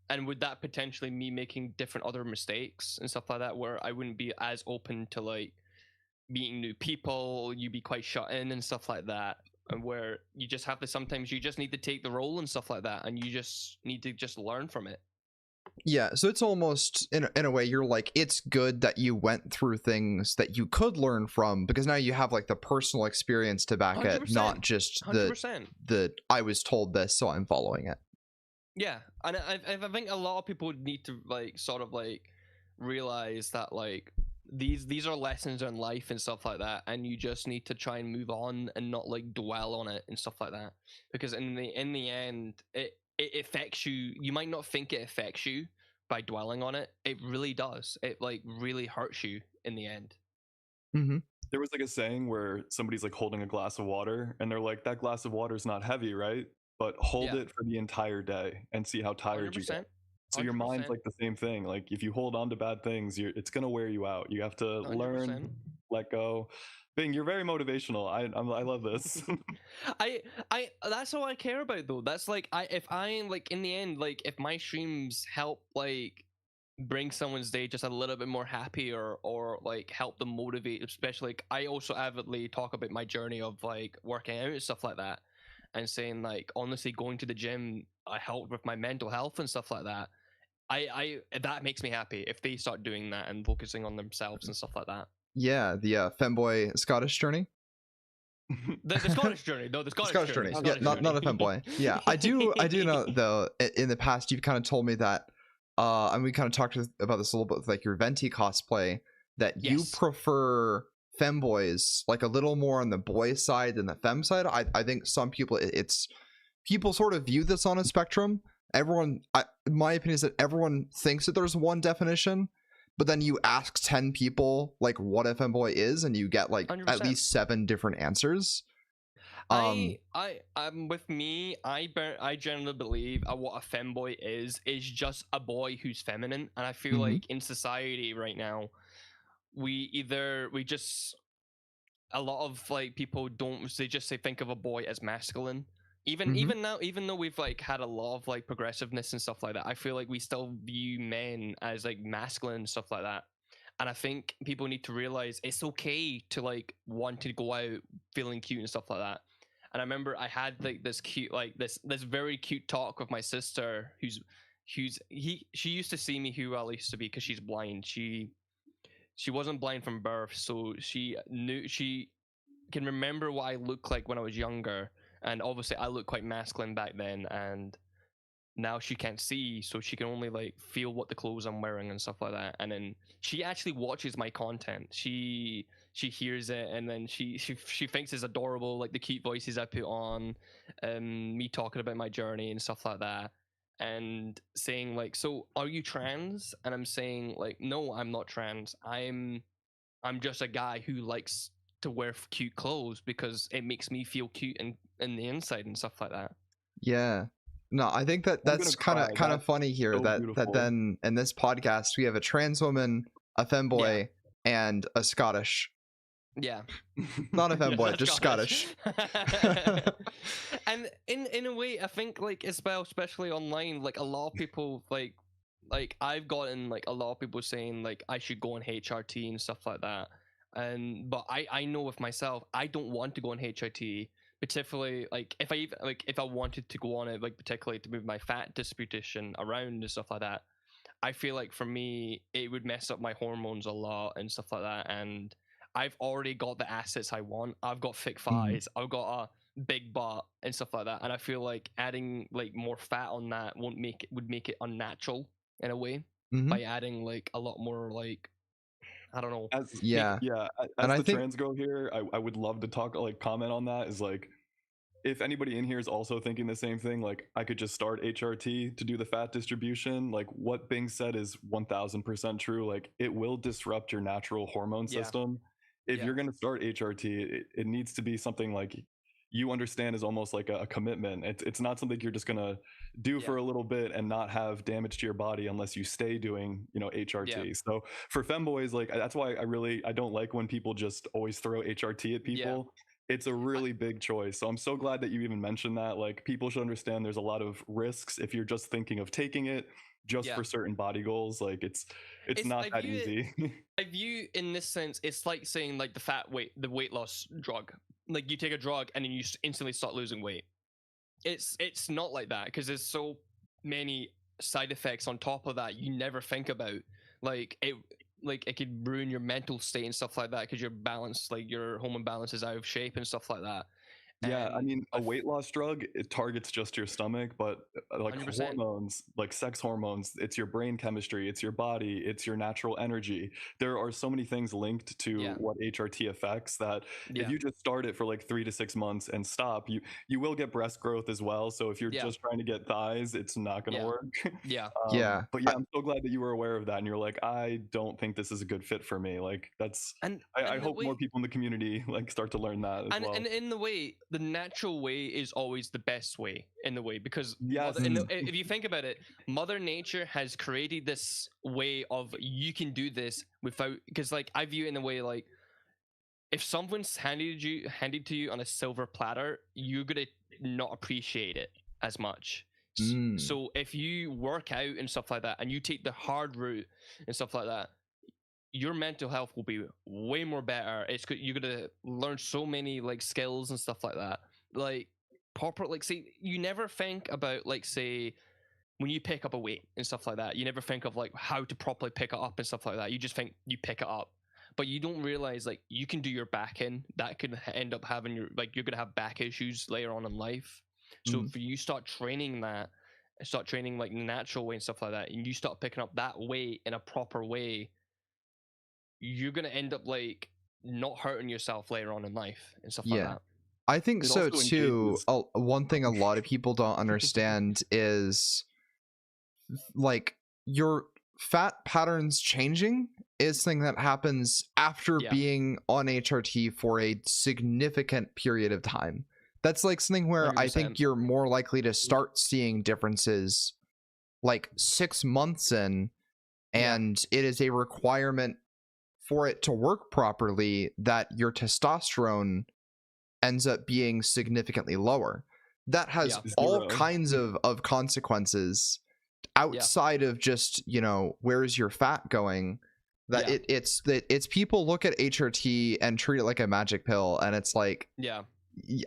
S2: And would that potentially me making different other mistakes and stuff like that, where I wouldn't be as open to like meeting new people, you'd be quite shut in and stuff like that, and where you just have to, sometimes you just need to take the role and stuff like that, and you just need to just learn from it.
S1: Yeah, so it's almost in a way you're like, it's good that you went through things that you could learn from, because now you have like the personal experience to back it, not just
S2: 100%.
S1: the I was told this so I'm following it.
S2: Yeah, and I think a lot of people need to like sort of like realize that like these are lessons in life and stuff like that, and you just need to try and move on and not like dwell on it and stuff like that, because in the end it affects you. You might not think it affects you by dwelling on it. It really does. It like really hurts you in the end.
S3: There was like a saying where somebody's like holding a glass of water, and they're like, that glass of water is not heavy, right? But hold it for the entire day and see how tired 100%. You get. So your mind's like the same thing. Like if you hold on to bad things, it's gonna wear you out. You have to
S2: 100%.
S3: learn, let go. Bing, you're very motivational. I love this.
S2: I that's all I care about though. That's like if I like in the end, like if my streams help like bring someone's day just a little bit more happy or like help them motivate, especially like I also avidly talk about my journey of like working out and stuff like that, and saying like honestly going to the gym I helped with my mental health and stuff like that. I that makes me happy if they start doing that and focusing on themselves and stuff like that.
S1: Yeah, the Femboy Scottish journey.
S2: The Scottish journey, no, the Scottish journey.
S1: Yeah, not a Femboy. Yeah, I do know though. In the past, you've kind of told me that, and we kind of talked about this a little bit with like your Venti cosplay, that you prefer femboys like a little more on the boy side than the fem side. I think some people people sort of view this on a spectrum. My opinion is that everyone thinks that there's one definition, but then you ask 10 people like what a femboy is and you get like 100%. At least 7 different answers.
S2: With me, I generally believe what a femboy is just a boy who's feminine, and I feel like in society right now a lot of like people they just think of a boy as masculine. Even now, even though we've like had a lot of like progressiveness and stuff like that, I feel like we still view men as like masculine and stuff like that. And I think people need to realize it's okay to like want to go out feeling cute and stuff like that. And I remember I had like this cute, like this very cute talk with my sister, she used to see me who I used to be because she's blind. She wasn't blind from birth, so she can remember what I looked like when I was younger. And obviously I looked quite masculine back then, and now she can't see, so she can only like feel what the clothes I'm wearing and stuff like that. And then she actually watches my content. She hears it, and then she thinks it's adorable, like the cute voices I put on, me talking about my journey and stuff like that, and saying like, so are you trans? And I'm saying like, no, I'm not trans. I'm just a guy who likes to wear cute clothes because it makes me feel cute in the inside and stuff like that.
S1: Yeah. No, I think that's kind of funny here, so that then in this podcast we have a trans woman, a femboy, and a Scottish.
S2: Yeah.
S1: Not a femboy, just Scottish.
S2: And in a way, I think like as well, especially online, like a lot of people like I've gotten like a lot of people saying like I should go on HRT and stuff like that. But I know with myself, I don't want to go on HRT, particularly like if I wanted to go on it, like particularly to move my fat distribution around and stuff like that. I feel like for me, it would mess up my hormones a lot and stuff like that. And I've already got the assets I want. I've got thick thighs. I've got a big butt and stuff like that. And I feel like adding like more fat on that would make it unnatural in a way by adding like a lot more like, I don't know.
S3: As the trans girl here, I would love to comment on that. Is like, if anybody in here is also thinking the same thing, like I could just start HRT to do the fat distribution. Like what Bing said is 1000% true. Like it will disrupt your natural hormone system. If you're going to start HRT, it needs to be something like you understand is almost like a commitment. It's not something you're just going to do for a little bit and not have damage to your body unless you stay doing, HRT. So for femboys, like that's why I don't like when people just always throw HRT at people. It's a really big choice. So I'm so glad that you even mentioned that. Like people should understand there's a lot of risks if you're just thinking of taking it just for certain body goals. Like it's not that easy.
S2: I view in this sense, it's like saying like the weight loss drug. Like you take a drug and then you instantly start losing weight. It's not like that because there's so many side effects on top of that you never think about. Like it could ruin your mental state and stuff like that because your balance, like your hormone balance is out of shape and stuff like that.
S3: Yeah, I mean, a weight loss drug, it targets just your stomach, but like
S2: 100%.
S3: hormones, like sex hormones, it's your brain chemistry, it's your body, it's your natural energy. There are so many things linked to what HRT affects that if you just start it for like 3 to 6 months and stop, you will get breast growth as well. So if you're just trying to get thighs, it's not going to work. But yeah, I'm so glad that you were aware of that and you're like, I don't think this is a good fit for me. Like that's, I hope more people in the community like start to learn that as well.
S2: And in the way, the natural way is always the best way in the way, because
S3: Yes.
S2: if you think about it, Mother Nature has created this way of you can do this without, because like I view it in a way like if someone's handed to you on a silver platter, you're gonna not appreciate it as much. So if you work out and stuff like that, and you take the hard route and stuff like that, your mental health will be way more better. You're gonna learn so many like skills and stuff like that. Like proper, like see, you never think about like say when you pick up a weight and stuff like that. You never think of like how to properly pick it up and stuff like that. You just think you pick it up. But you don't realize like you can do your back in. That could end up having your like you're gonna have back issues later on in life. So if you start training like the natural way and stuff like that, and you start picking up that weight in a proper way, you're gonna end up like not hurting yourself later on in life and stuff like that.
S1: I think so too. One thing a lot of people don't understand is like your fat patterns changing is something that happens after being on HRT for a significant period of time. That's like something where 100%. I think you're more likely to start seeing differences like 6 months in, and it is a requirement for it to work properly that your testosterone ends up being significantly lower. That has all kinds of consequences outside of just, you know, where's your fat going. That it's people look at HRT and treat it like a magic pill, and it's like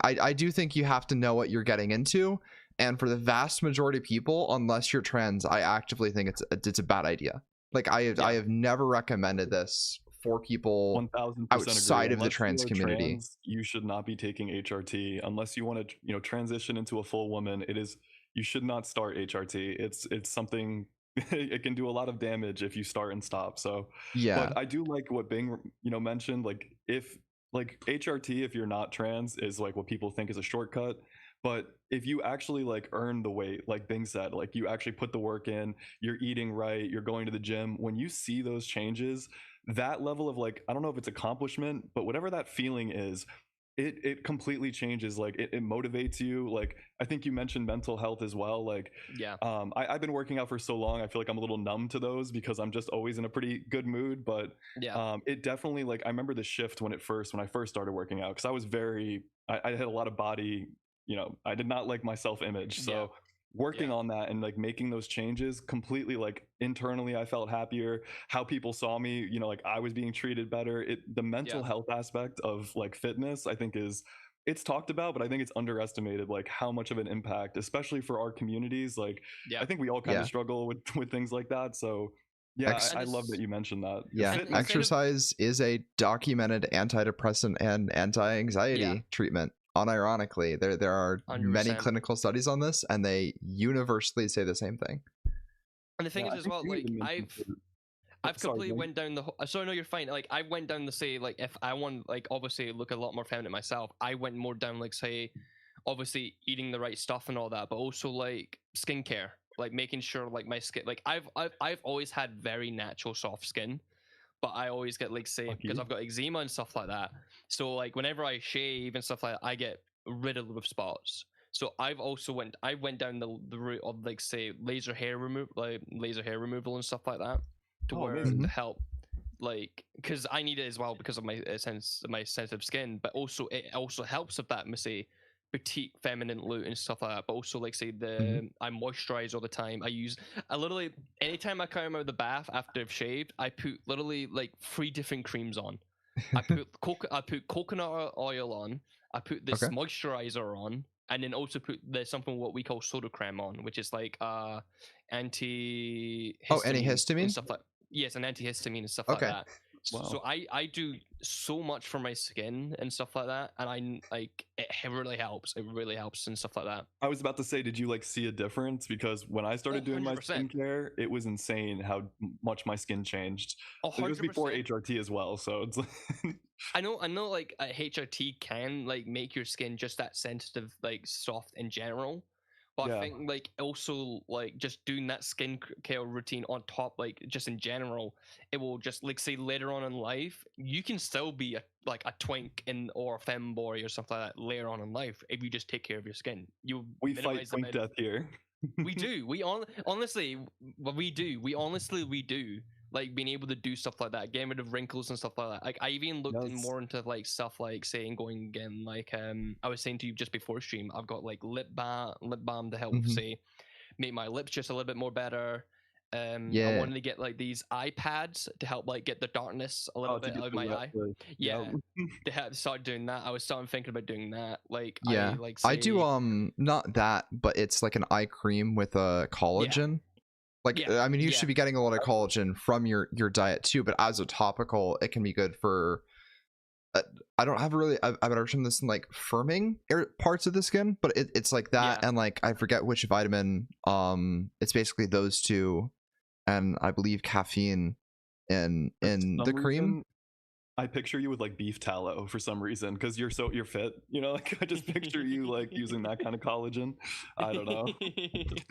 S1: I do think you have to know what you're getting into, and for the vast majority of people, unless you're trans, I actively think it's a bad idea. Like I have never recommended this for people 1000% outside of the trans community. Trans,
S3: you should not be taking HRT unless you want to, you know, transition into a full woman. You should not start HRT. It's something it can do a lot of damage if you start and stop. So but I do like what Bing, you know, mentioned, like if like HRT, if you're not trans, is like what people think is a shortcut. But if you actually like earn the weight, like Bing said, like you actually put the work in, you're eating right, you're going to the gym, when you see those changes, that level of like, I don't know if it's accomplishment, but whatever that feeling is, it completely changes. Like it motivates you. Like I think you mentioned mental health as well. Like I've been working out for so long, I feel like I'm a little numb to those because I'm just always in a pretty good mood. But it definitely, like, I remember the shift when I first started working out, because I was I had a lot of body, you know, I did not like my self-image. So working on that and like making those changes completely, like internally I felt happier. How people saw me, you know, like I was being treated better. The mental health aspect of like fitness, I think it's talked about, but I think it's underestimated, like how much of an impact, especially for our communities. Like I think we all kind of struggle with things like that. So I love that you mentioned that.
S1: Exercise is a documented antidepressant and anti-anxiety treatment. Unironically, there are 100%. Many clinical studies on this, and they universally say the same thing.
S2: And the thing is as well, like I've completely went down the so no, you're fine. Like I went down to say, like if I want, like obviously look a lot more feminine myself, I went more down like say obviously eating the right stuff and all that, but also like skincare, like making sure like my skin, like I've always had very natural soft skin, but I always get like say because I've got eczema and stuff like that. So like whenever I shave and stuff like that, I get riddled with spots. So I went down the route of like say laser hair removal and stuff like that to help, like because I need it as well because of my sensitive skin, but also it also helps with that say petite feminine look and stuff like that. But also like say I moisturize all the time. I literally anytime I come out of the bath after I've shaved, I put literally like 3 different creams on. I put coconut oil on, I put this moisturizer on, and then also put something what we call soda creme on, which is like antihistamine and stuff like an antihistamine and stuff like that. Wow. So I do so much for my skin and stuff like that, and I like it really helps. It really helps and stuff like that.
S3: I was about to say, did you like see a difference? Because when I started doing my skincare, it was insane how much my skin changed. It was before HRT as well, so it's like
S2: I know like HRT can like make your skin just that sensitive, like soft in general, But I think like also like just doing that skin care routine on top, like just in general, it will just like say later on in life you can still be a twink or a femboy or something like that later on in life if you just take care of your skin.
S3: We fight twink death here.
S2: We do. Honestly, we do. Like being able to do stuff like that, getting rid of wrinkles and stuff like that. Like I even looked more into like stuff like saying going again, like I was saying to you just before stream, I've got like lip balm to help say make my lips just a little bit more better. I wanted to get like these eye pads to help like get the darkness a little bit out of my eye. To help start doing that. I was starting thinking about doing that. Like
S1: I do not that, but it's like an eye cream with a collagen. Like, I mean, you should be getting a lot of collagen from your diet too, but as a topical, it can be good for, I don't have really, I've mentioned this in like firming parts of the skin, but it's like that. And like, I forget which vitamin, it's basically those two. And I believe caffeine in the cream.
S3: I picture you with like beef tallow for some reason because you're fit, you know, like I just picture you like using that kind of collagen. I don't know.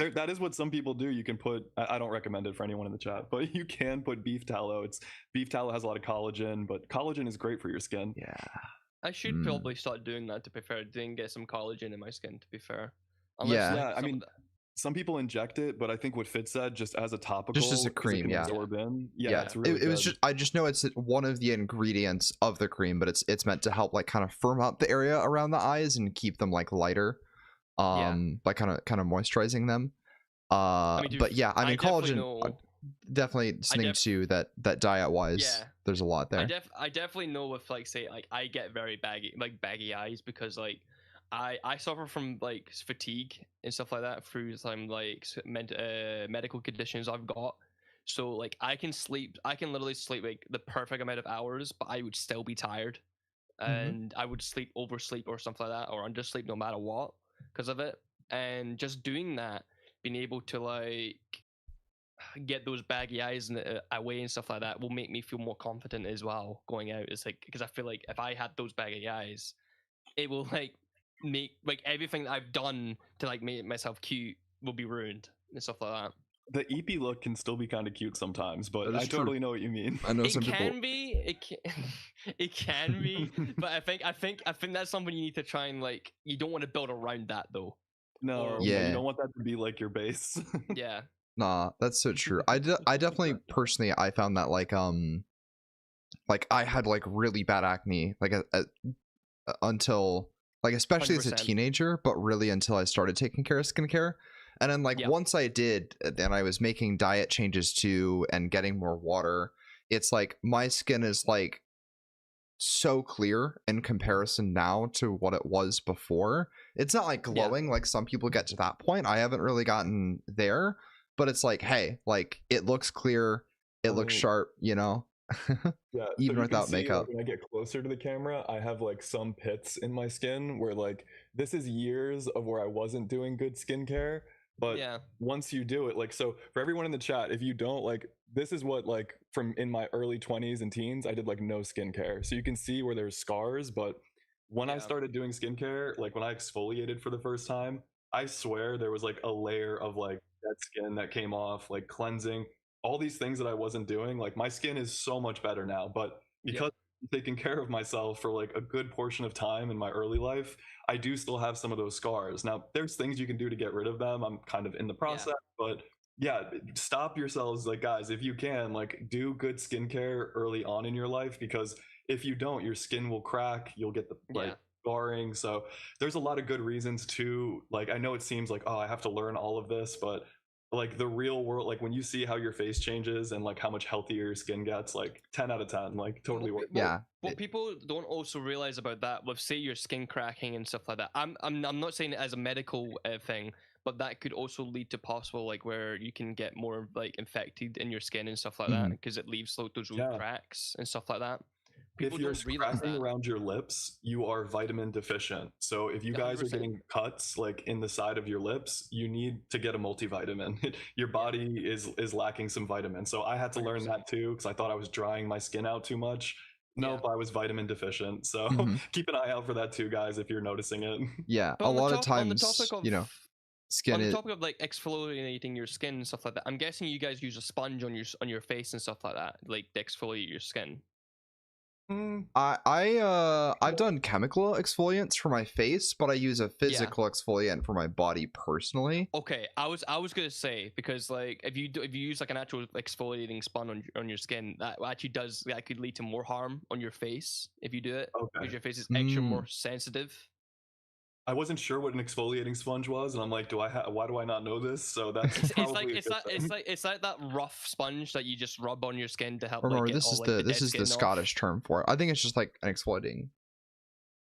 S3: That is what some people do. You can put, I don't recommend it for anyone in the chat, but you can put beef tallow. Beef tallow has a lot of collagen, but collagen is great for your skin.
S1: Yeah.
S2: I should probably start doing that, to be fair. Didn't get some collagen in my skin, to be fair.
S3: I mean, some people inject it, but I think what Fitz said, just as a topical,
S1: just as a cream,
S3: absorb in. It's really
S1: it was just, I just know it's one of the ingredients of the cream, but it's meant to help like kind of firm up the area around the eyes and keep them like lighter, by kind of moisturizing them. I mean, collagen, definitely something too that diet wise, there's a lot there.
S2: I definitely know if like say like I get very baggy eyes because like I suffer from like fatigue and stuff like that through some like medical conditions I've got. So like I can literally sleep like the perfect amount of hours, but I would still be tired, and I would oversleep or something like that, or undersleep no matter what because of it. And just doing that, being able to like get those baggy eyes away and stuff like that will make me feel more confident as well going out. It's like because I feel like if I had those baggy eyes, it will like make like everything that I've done to like make myself cute will be ruined and stuff like that.
S3: The EP look can still be kind of cute sometimes, but I totally know what you mean.
S1: I know
S2: it can be, but I think that's something you need to try and like. You don't want to build around that though.
S3: No, you don't want that to be like your base.
S2: Yeah.
S1: Nah, that's so true. I definitely personally I found that like I had like really bad acne like until like especially 100%. As a teenager, but really until I started taking care of skincare. And then like once I did, then I was making diet changes too and getting more water. It's like my skin is like so clear in comparison now to what it was before. It's not like glowing like some people get to that point. I haven't really gotten there, but it's like, hey, like it looks clear, it looks sharp, you know. Even
S4: so
S1: without makeup.
S4: Like, when I get closer to the camera, I have like some pits in my skin where like this is years of where I wasn't doing good skincare, but once you do it, like, so for everyone in the chat, if you don't, like, this is what like from in my early 20s and teens I did like no skincare, so you can see where there's scars. But when I started doing skincare, like when I exfoliated for the first time, I swear there was like a layer of like dead skin that came off, like cleansing, all these things that I wasn't doing. Like my skin is so much better now, but because I'm taking care of myself for like a good portion of time in my early life, I do still have some of those scars. Now there's things you can do to get rid of them. I'm kind of in the process, but stop yourselves, like guys, if you can, like do good skincare early on in your life, because if you don't, your skin will crack, you'll get the like scarring. So there's a lot of good reasons to, like, I know it seems like, oh, I have to learn all of this, but like the real world, like when you see how your face changes and like how much healthier your skin gets, like 10 out of 10, like totally worth it.
S2: What people don't also realize about that, with say your skin cracking and stuff like that, I'm not saying it as a medical thing, but that could also lead to possible like where you can get more like infected in your skin and stuff like that, because it leaves like those cracks and stuff like that. People
S3: if you're scratching around your lips, you are vitamin deficient. So if you guys 100%. Are getting cuts like in the side of your lips, you need to get a multivitamin. Your body is lacking some vitamin. So I had to 100%. Learn that too, because I thought I was drying my skin out too much. Nope, I was vitamin deficient. So keep an eye out for that too, guys, if you're noticing it.
S1: Yeah, but a lot of times, you know, skin
S2: on the
S1: is.
S2: topic of like exfoliating your skin and stuff like that, I'm guessing you guys use a sponge on your face and stuff like that, like to exfoliate your skin.
S1: I've done chemical exfoliants for my face, but I use a physical exfoliant for my body personally.
S2: Okay, I was gonna say, because like if you use like an actual exfoliating sponge on your skin, that actually that could lead to more harm on your face if you do it, because your face is extra more sensitive.
S3: I wasn't sure what an exfoliating sponge was, and I'm like, why do I not know this? So that's probably
S2: it's like that rough sponge that you just rub on your skin to help.
S1: Remember,
S2: like,
S1: this is the Scottish term for it. I think it's just like an exfoliating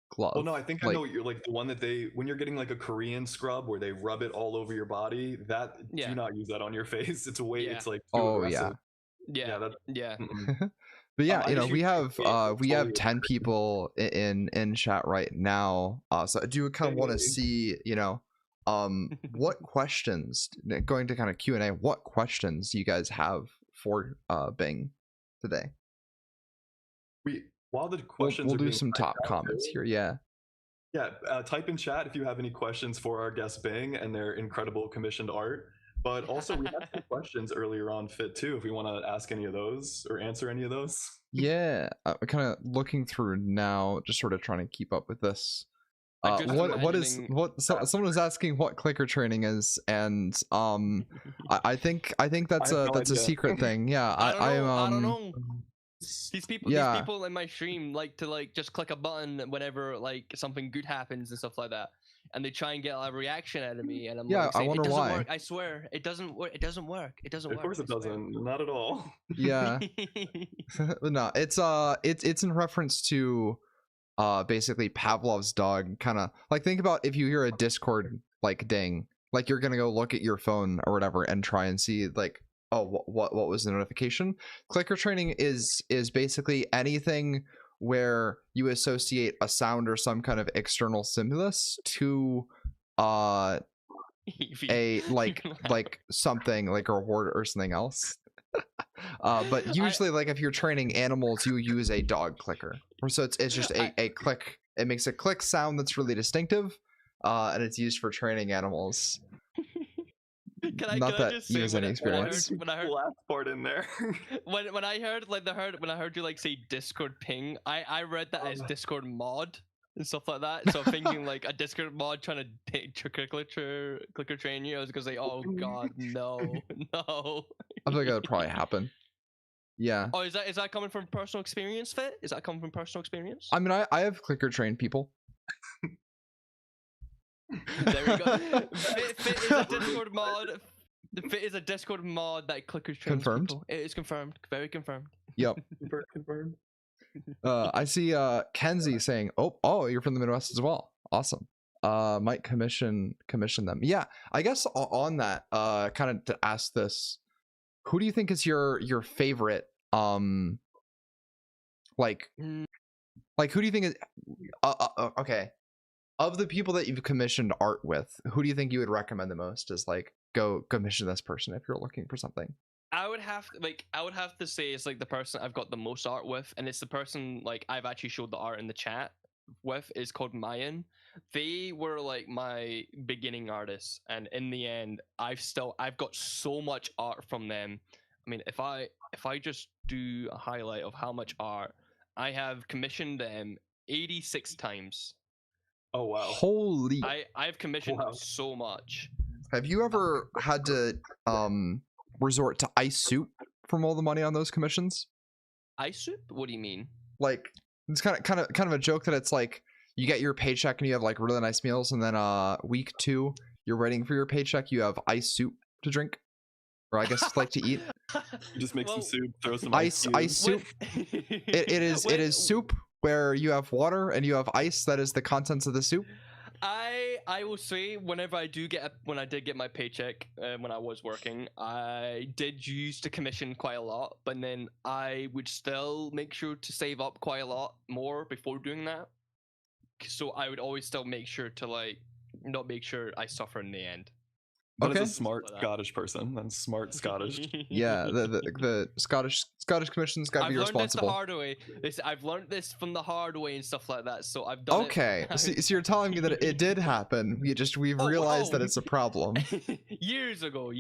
S1: glove.
S3: Well, no, I think I know what you're like, the one that when you're getting like a Korean scrub where they rub it all over your body. Do not use that on your face. It's it's like too aggressive.
S2: Yeah.
S1: But yeah, you know, we have 10 people in chat right now. So I do kind of want to see, you know, what questions, going to kind of Q&A, what questions you guys have for Bing today.
S3: While the questions
S1: we'll do some top comments here. Yeah,
S3: type in chat if you have any questions for our guest Bing and their incredible commissioned art. But also, we had some questions earlier on Fit too, if we want to ask any of those or answer any of those.
S1: Yeah, I'm kind of looking through now, just sort of trying to keep up with this. Someone was asking what clicker training is, and I think that's a secret thing. Yeah,
S2: I don't know. These people in my stream like to just click a button whenever like something good happens and stuff like that, and they try and get a reaction out of me, and I'm like,
S1: I wonder
S2: it doesn't
S1: why.
S2: work. I swear, it doesn't work. It doesn't work. It doesn't work.
S3: Of course, it doesn't. Not at all.
S1: Yeah. No, it's in reference to basically Pavlov's dog. Kind of like, think about if you hear a Discord like ding, like you're gonna go look at your phone or whatever and try and see like, oh, what was the notification. Clicker training is basically anything where you associate a sound or some kind of external stimulus to a like something like a reward or something else. But usually like if you're training animals, you use a dog clicker, so it's just a click. It makes a click sound that's really distinctive, and it's used for training animals.
S2: Can I just say,
S1: any experience.
S2: When I heard
S3: last part in there,
S2: when I heard you like say Discord ping, I read that as Discord mod and stuff like that. So thinking like a Discord mod trying to clicker train you, I was gonna say, oh god, no.
S1: I think that would probably happen. Yeah.
S2: Oh, is that coming from personal experience, Fit? Is that coming from personal experience?
S1: I mean, I have clicker trained people.
S2: There we go. Fit is a Discord mod. Fit is a Discord mod that clickers trains
S1: confirmed.
S2: People. It is confirmed. Very confirmed.
S1: Yep.
S3: Confirmed.
S1: I see Kenzie saying, oh, you're from the Midwest as well. Awesome. Might commission them. Yeah, I guess on that, kind of to ask this, who do you think is your favorite like who do you think is okay, of the people that you've commissioned art with, who do you think you would recommend the most as like, go commission this person if you're looking for something?
S2: I would have to say it's like the person I've got the most art with, and it's the person like I've actually showed the art in the chat with, is called Mayan. They were like my beginning artists, and in the end I've got so much art from them. I mean, if I just do a highlight of how much art I have commissioned them 86 times.
S3: Oh wow.
S1: Holy.
S2: I've commissioned so much.
S1: Have you ever had to resort to ice soup from all the money on those commissions?
S2: Ice soup? What do you mean?
S1: Like, it's kind of a joke that it's like you get your paycheck and you have like really nice meals, and then week 2 you're waiting for your paycheck, you have ice soup to drink, or I guess like to eat.
S3: You just make some soup, throw some
S1: ice soup. It is soup where you have water and you have ice that is the contents of the soup.
S2: I will say, when I did get my paycheck when I was working, I did use to commission quite a lot, but then I would still make sure to save up quite a lot more before doing that. So I would always still make sure to like not make sure I suffer in the end.
S3: That is a smart Scottish person. That's smart Scottish.
S1: Yeah, the Scottish Commission's got to be responsible.
S2: I've learned this the hard way. I've learned this from the hard way and stuff like that. So I've done
S1: okay. So you're telling me that it did happen. We've realized that it's a problem.
S2: years ago.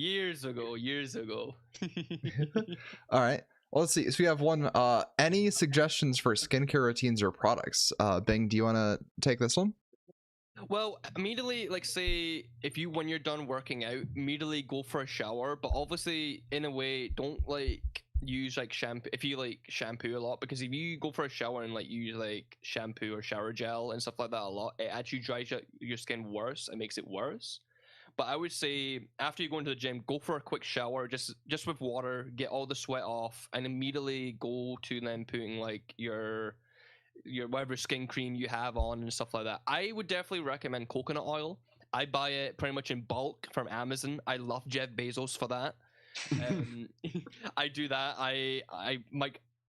S1: All right. Well, let's see. So we have one. Any suggestions for skincare routines or products? Bing, do you want to take this one?
S2: Well, immediately, like, say, when you're done working out, immediately go for a shower, but obviously, in a way, don't, like, use, like, shampoo, if you, like, shampoo a lot, because if you go for a shower and, like, use, like, shampoo or shower gel and stuff like that a lot, it actually dries your skin worse and makes it worse. But I would say, after you go into the gym, go for a quick shower, just with water, get all the sweat off, and immediately go to then putting, like, your whatever skin cream you have on and stuff like that. I would definitely recommend coconut oil. I buy it pretty much in bulk from Amazon. I love Jeff Bezos for that. I do that.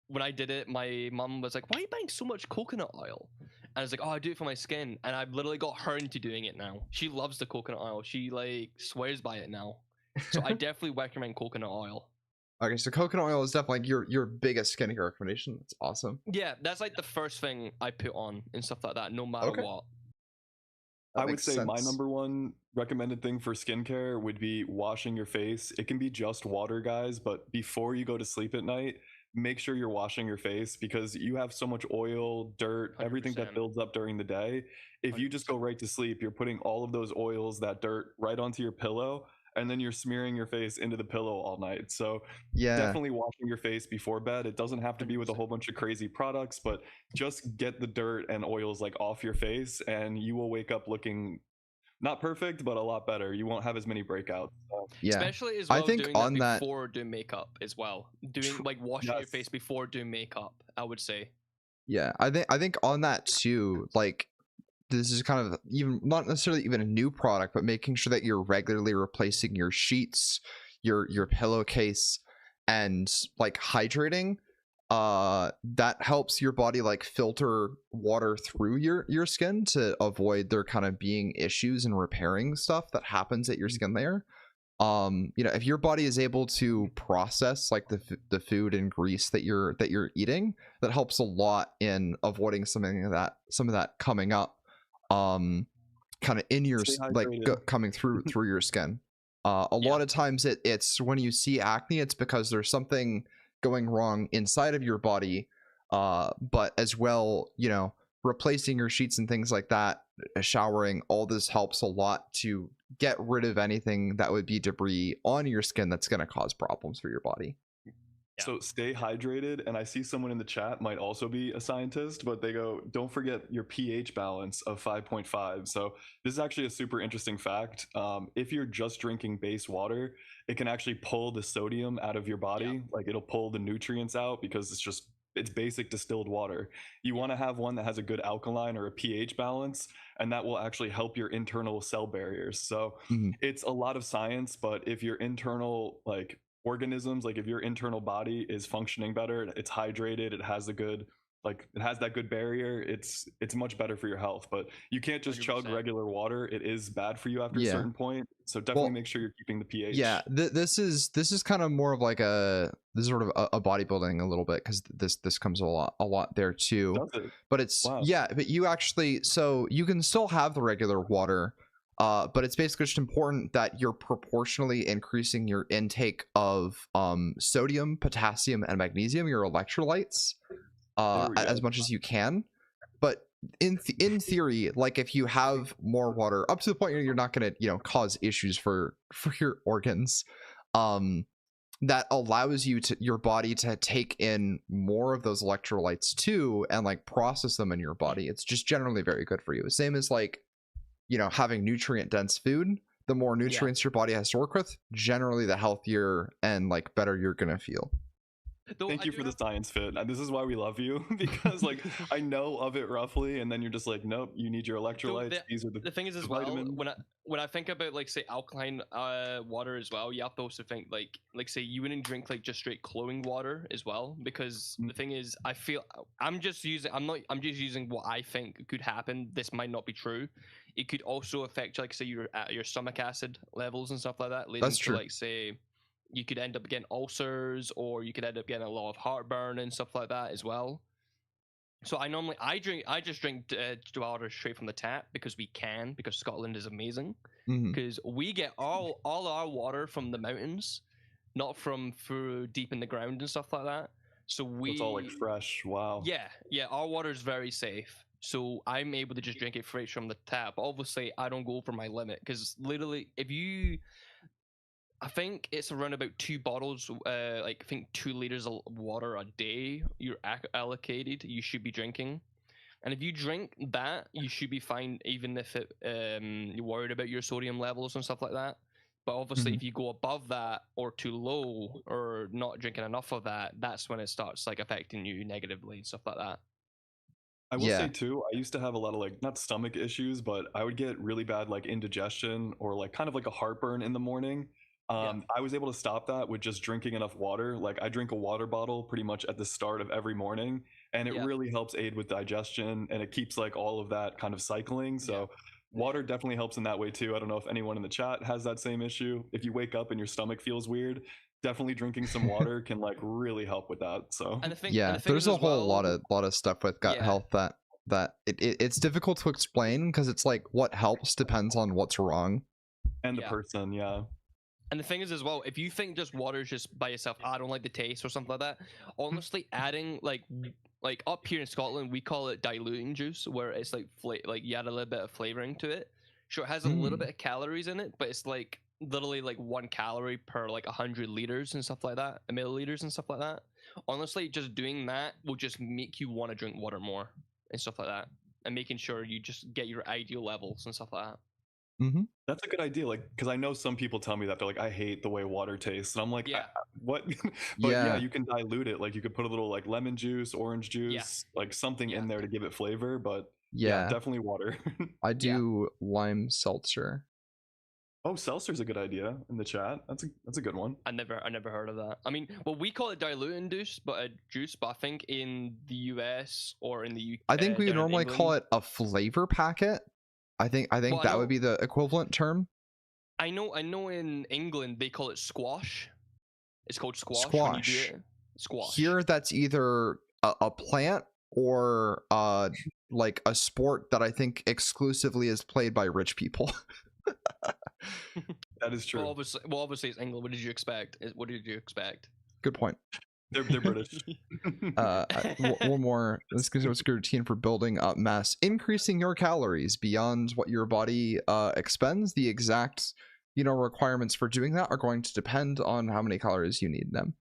S2: When I did it, my mom was like, "Why are you buying so much coconut oil?" And I was like, "Oh, I do it for my skin." And I've literally got her into doing it now. She loves the coconut oil. She like swears by it now. So I definitely recommend coconut oil.
S1: Okay, so coconut oil is definitely like your biggest skincare recommendation. That's awesome.
S2: Yeah, that's like the first thing I put on and stuff like that, no matter what.
S3: I would say my number one recommended thing for skincare would be washing your face. It can be just water, guys, but before you go to sleep at night, make sure you're washing your face because you have so much oil, dirt, 100%. Everything that builds up during the day. If 100%. You just go right to sleep, you're putting all of those oils, that dirt right onto your pillow, and then you're smearing your face into the pillow all night. So definitely washing your face before bed. It doesn't have to be with a whole bunch of crazy products, but just get the dirt and oils like off your face and you will wake up looking not perfect, but a lot better. You won't have as many breakouts. So.
S2: Yeah, especially as well I think doing that before doing makeup as well. Doing like washing your face before doing makeup, I would say.
S1: Yeah, I think on that too, like this is kind of even not necessarily even a new product, but making sure that you're regularly replacing your sheets, your pillowcase, and like hydrating. That helps your body like filter water through your skin to avoid there kind of being issues and repairing stuff that happens at your skin layer. If your body is able to process like the food and grease that you're eating, that helps a lot in avoiding some of that coming up kind of in your coming through your skin. A lot of times it's when you see acne, it's because there's something going wrong inside of your body, but as well, replacing your sheets and things like that, showering, all this helps a lot to get rid of anything that would be debris on your skin that's going to cause problems for your body.
S3: So stay hydrated. And I see someone in the chat might also be a scientist, but they go, don't forget your pH balance of 5.5. So this is actually a super interesting fact. If you're just drinking base water, it can actually pull the sodium out of your body. Like it'll pull the nutrients out because it's basic distilled water. You want to have one that has a good alkaline or a pH balance, and that will actually help your internal cell barriers. So it's a lot of science, but if your internal organisms, like if your internal body is functioning better, it's hydrated, it has that good barrier, it's much better for your health. But you can't just 100%. Chug regular water. It is bad for you after a certain point. So definitely make sure you're keeping the pH.
S1: Yeah, this is kind of more of like this is sort of a bodybuilding a little bit, because this comes a lot there too.
S3: Does it?
S1: But it's but you actually, so you can still have the regular water, but it's basically just important that you're proportionally increasing your intake of sodium, potassium, and magnesium, your electrolytes, as much as you can. But in theory, like if you have more water up to the point where you're not going to cause issues for your organs, that allows your body to take in more of those electrolytes too and like process them in your body. It's just generally very good for you. Same as like having nutrient dense food. The more nutrients your body has to work with, generally the healthier and like better you're gonna feel.
S3: Thank you for the science fit. This is why we love you, because like I know of it roughly, and then you're just like, nope, you need your electrolytes. These are
S2: the thing is as well, when I think about like say alkaline water as well, you have to also think like say you wouldn't drink like just straight flowing water as well, because the thing is I'm just using what I think could happen. This might not be true. It could also affect like say your stomach acid levels and stuff like that, leading to like say you could end up getting ulcers, or you could end up getting a lot of heartburn and stuff like that as well. So I just drink water straight from the tap because Scotland is amazing, because we get all our water from the mountains, not from through deep in the ground and stuff like that. So
S3: it's all like fresh. Wow.
S2: Yeah, our water is very safe. So I'm able to just drink it fresh from the tap. Obviously, I don't go over my limit, because literally, I think it's around about 2 bottles, like I think 2 liters of water a day you're allocated, you should be drinking. And if you drink that, you should be fine, even if you're worried about your sodium levels and stuff like that. But obviously, if you go above that or too low, or not drinking enough of that, that's when it starts like affecting you negatively and stuff like that.
S3: I will say too, I used to have a lot of like, not stomach issues, but I would get really bad like indigestion or like kind of like a heartburn in the morning. I was able to stop that with just drinking enough water. Like I drink a water bottle pretty much at the start of every morning, and it really helps aid with digestion, and it keeps like all of that kind of cycling. So water definitely helps in that way too. I don't know if anyone in the chat has that same issue. If you wake up and your stomach feels weird, definitely drinking some water can like really help with that. So
S1: there's a whole lot of stuff with gut health that it's difficult to explain, because it's like what helps depends on what's wrong
S3: and the person.
S2: And the thing is as well, if you think just water is just by itself, I don't like the taste or something like that, honestly, adding like up here in Scotland, we call it diluting juice, where it's like you add a little bit of flavoring to it. Sure, it has a little bit of calories in it, but it's like literally like 1 calorie per like 100 liters and stuff like that, milliliters and stuff like that. Honestly, just doing that will just make you want to drink water more and stuff like that, and making sure you just get your ideal levels and stuff like that.
S3: That's a good idea, like, because I know some people tell me that they're like, I hate the way water tastes, and I'm like, what? But you can dilute it, like you could put a little like lemon juice, orange juice, like something in there to give it flavor. But definitely water.
S1: I do lime seltzer.
S3: Oh, seltzer's a good idea in the chat. That's a good one.
S2: I never heard of that. I mean, well, we call it diluting juice, but I think in the US or in the UK,
S1: I think we normally call it a flavor packet. I think that would be the equivalent term.
S2: I know in England they call it squash. It's called squash. Squash.
S1: Here that's either a plant or like a sport that I think exclusively is played by rich people.
S3: That is true.
S2: Well, obviously it's England. What did you expect?
S1: Good point.
S3: They're British.
S1: One more. This is a routine for building up mass. Increasing your calories beyond what your body expends. The exact, requirements for doing that are going to depend on how many calories you need them.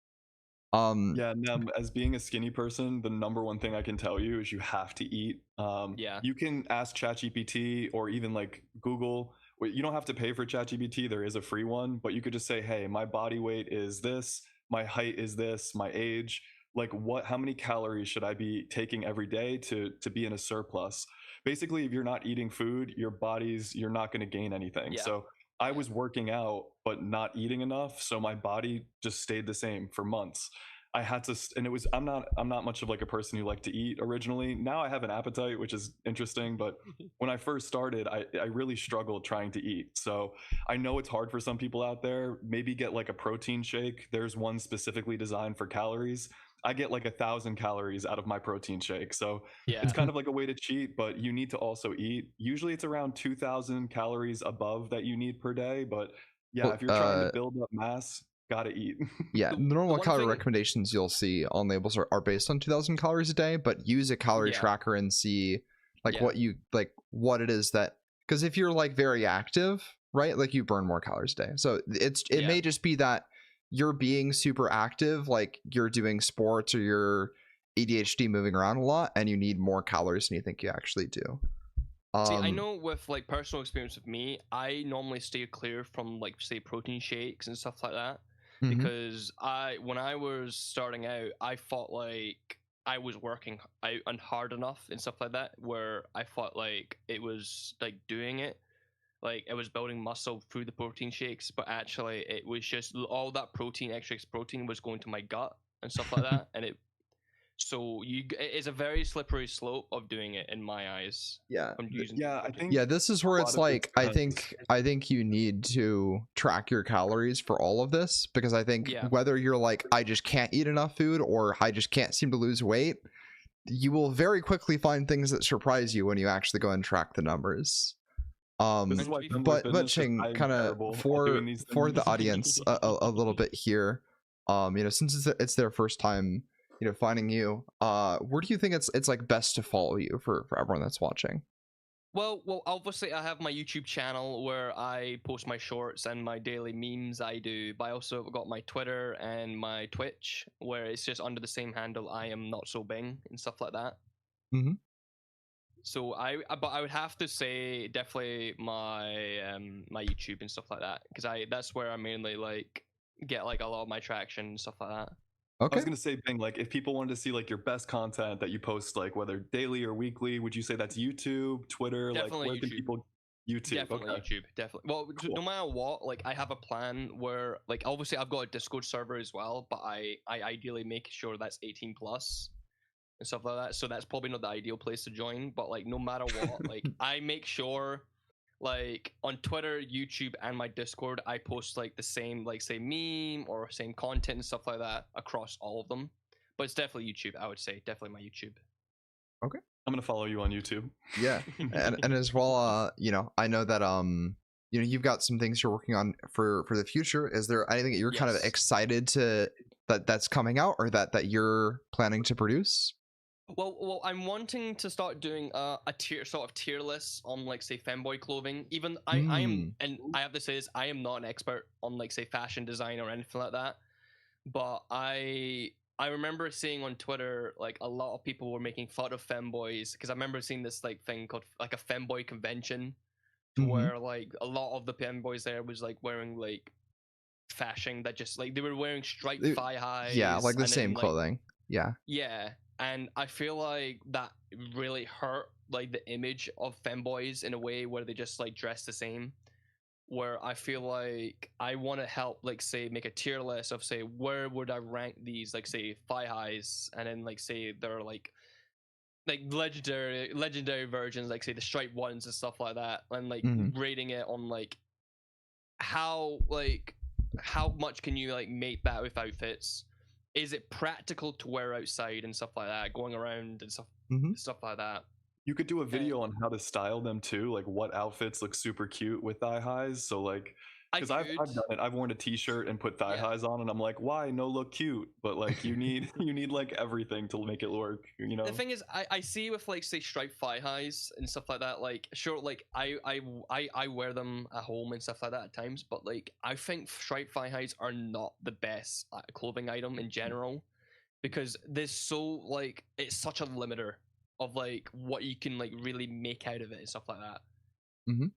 S3: As being a skinny person, the number one thing I can tell you is you have to eat. You can ask ChatGPT or even like Google. You don't have to pay for ChatGPT. There is a free one, but you could just say, hey, my body weight is this, my height is this, my age, like how many calories should I be taking every day to be in a surplus? Basically, if you're not eating food, you're not going to gain anything. So I was working out but not eating enough, so my body just stayed the same for months. I had to, and I'm not much of like a person who liked to eat originally. Now I have an appetite, which is interesting, but when I first started, I really struggled trying to eat. So I know it's hard for some people out there. Maybe get like a protein shake. There's one specifically designed for calories. I get like 1,000 calories out of my protein shake. So it's kind of like a way to cheat, but you need to also eat. Usually it's around 2,000 calories above that you need per day. But if you're trying to build up mass, gotta eat.
S1: The normal calorie recommendations you'll see on labels are based on 2,000 calories a day, but use a calorie tracker and see what it is that, because if you're like very active, right, like you burn more calories a day. So it may just be that you're being super active, like you're doing sports or you're ADHD moving around a lot, and you need more calories than you think you actually do.
S2: See, I know with like personal experience with me, I normally stay clear from like say protein shakes and stuff like that, because when I was starting out, I felt like I was working out hard enough and stuff like that, where I felt like it was like doing it, like it was building muscle through the protein shakes, but actually it was just all that extra protein was going to my gut and stuff like that, and it's a very slippery slope of doing it in my eyes.
S1: Yeah.
S3: I think
S1: this is where it's like I think you need to track your calories for all of this, because I think whether you're like, I just can't eat enough food, or I just can't seem to lose weight, you will very quickly find things that surprise you when you actually go and track the numbers. But Ching, kind of for the audience a little bit here, since it's their first time finding you, where do you think it's like best to follow you for everyone that's watching?
S2: Well, obviously I have my YouTube channel where I post my shorts and my daily memes I do, but I also got my Twitter and my Twitch where it's just under the same handle, Iamnotsobing and stuff like that. So I would have to say definitely my my YouTube and stuff like that, because that's where I mainly like get like a lot of my traction and stuff like that.
S3: Okay. I was gonna say, Bing, like if people wanted to see like your best content that you post, like whether daily or weekly, would you say that's YouTube, Twitter?
S2: Definitely
S3: like where
S2: YouTube.
S3: Can people YouTube?
S2: Definitely YouTube. Definitely. Well, cool. No matter what, like I have a plan where, like, obviously I've got a Discord server as well, but I ideally make sure that's 18 plus and stuff like that. So that's probably not the ideal place to join, but like no matter what, like I make sure, like on Twitter, YouTube, and my Discord, I post like the same, like say meme or same content and stuff like that across all of them. But it's definitely YouTube. I would say definitely my YouTube.
S1: Okay,
S3: I'm gonna follow you on YouTube.
S1: Yeah, and as well, I know that you've got some things you're working on for the future. Is there anything that you're kind of excited to that's coming out, or that you're planning to produce?
S2: Well, I'm wanting to start doing a tier list on like say femboy clothing. Even I am, and I have to say this, I am not an expert on like say fashion design or anything like that. But I remember seeing on Twitter like a lot of people were making fun of femboys, because I remember seeing this like thing called like a femboy convention, where like a lot of the femboys there was like wearing like fashion that just like they were wearing striped thigh highs.
S1: Yeah, like the same clothing. Yeah.
S2: Yeah. And I feel like that really hurt like the image of femboys in a way where they just like dress the same. Where I feel like I want to help, like say make a tier list of say where would I rank these, like say thigh highs, and then like say they're like legendary versions, like say the striped ones and stuff like that, and like rating it on like how much can you like make that with outfits. Is it practical to wear outside and stuff like that, going around and stuff like that?
S3: You could do a video on how to style them too, like what outfits look super cute with thigh highs. So like, because I've done it. I've worn a t-shirt and put thigh highs on, and I'm like, why? No, look cute. But like, you need like everything to make it work.
S2: The thing is, I see with like say striped thigh highs and stuff like that. Like sure, like I wear them at home and stuff like that at times. But like I think striped thigh highs are not the best clothing item in general, because there's so like it's such a limiter of like what you can like really make out of it and stuff like that.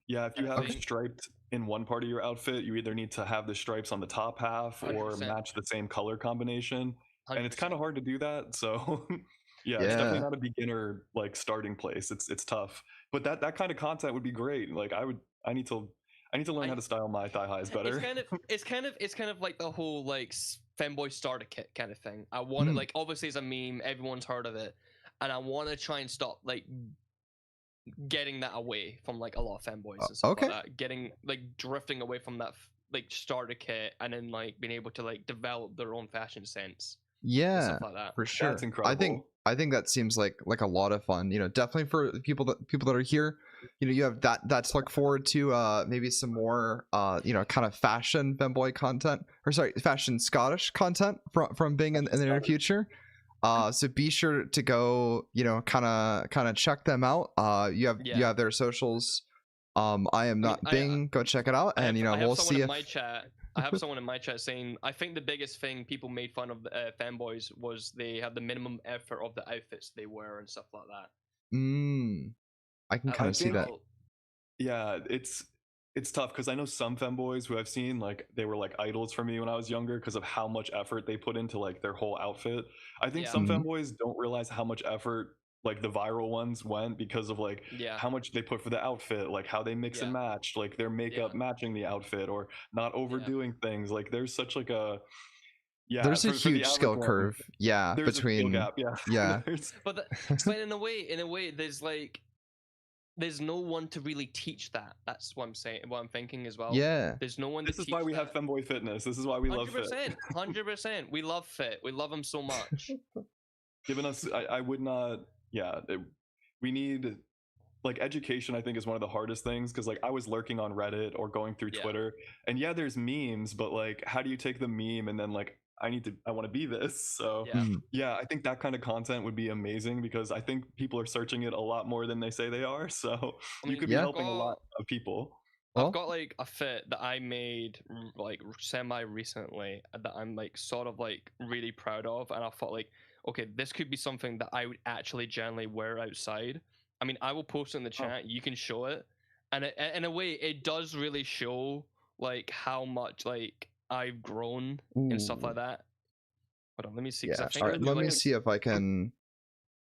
S3: Yeah, if you have striped in one part of your outfit, you either need to have the stripes on the top half or 100%. Match the same color combination, 100%. And it's kind of hard to do that. So yeah, it's definitely not a beginner like starting place. It's tough, but that kind of content would be great. Like I need to learn how to style my thigh highs better.
S2: It's kind of like the whole like femboy starter kit kind of thing. I want it, like obviously it's a meme, everyone's heard of it, and I want to try and stop like getting that away from like a lot of femboys and stuff like that, getting like drifting away from that like starter kit, and then like being able to like develop their own fashion sense.
S1: Yeah,
S2: stuff like that.
S1: For sure.
S3: That's incredible.
S1: I think that seems like a lot of fun. Definitely for people that are here. You have that to look forward to. Maybe some more kind of fashion femboy content, or sorry, fashion Scottish content from Bing in the near future. So be sure to go, kind of check them out. You have their socials. I am not Bing. Go check it out, and we'll see if.
S2: I have someone in my chat saying, I think the biggest thing people made fun of fanboys was they had the minimum effort of the outfits they wear and stuff like that.
S1: I can kind of see that.
S3: Yeah, it's it's tough because I know some femboys who I've seen, like they were like idols for me when I was younger because of how much effort they put into like their whole outfit. I think some femboys don't realize how much effort like the viral ones went because of like how much they put for the outfit, like how they mix and match, like their makeup matching the outfit or not overdoing things. Like there's such like a
S1: there's a huge skill curve between
S2: but in a way there's like there's no one to really teach that. That's what I'm saying, what I'm thinking as well. There's no one
S3: this
S2: to
S3: is
S2: teach
S3: why we
S2: that.
S3: have Femboy Fitness. This is why we love fit.
S2: 100%. We love fit. We love them so much.
S3: Giving us I would not we need like education. I think is one of the hardest things because like I was lurking on Reddit or going through Twitter and there's memes, but like how do you take the meme and then like I want to be this. So I think that kind of content would be amazing because I think people are searching it a lot more than they say they are. So you could be helping a lot of people.
S2: I've got like a fit that I made like semi recently that I'm like sort of like really proud of, and I thought like, okay, this could be something that I would actually generally wear outside. I mean, I will post it in the chat. You can show it, and in a way, it does really show like how much like I've grown and stuff like that. Hold on, let me see.
S1: Let me see if I can.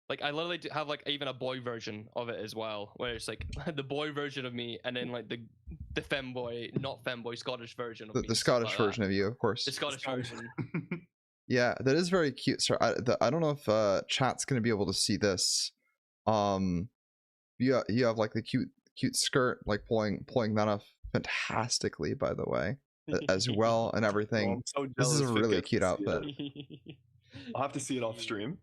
S2: Like I literally have like even a boy version of it as well, where it's like the boy version of me, and then like the femboy, not femboy, Scottish version of me.
S1: The Scottish version of you, of course.
S2: The Scottish version.
S1: Yeah, that is very cute. So I don't know if chat's gonna be able to see this. You have like the cute skirt, like pulling that off fantastically, by the way, as well, and everything.
S3: So
S1: this is a really cute outfit.
S3: I'll have to see it off stream.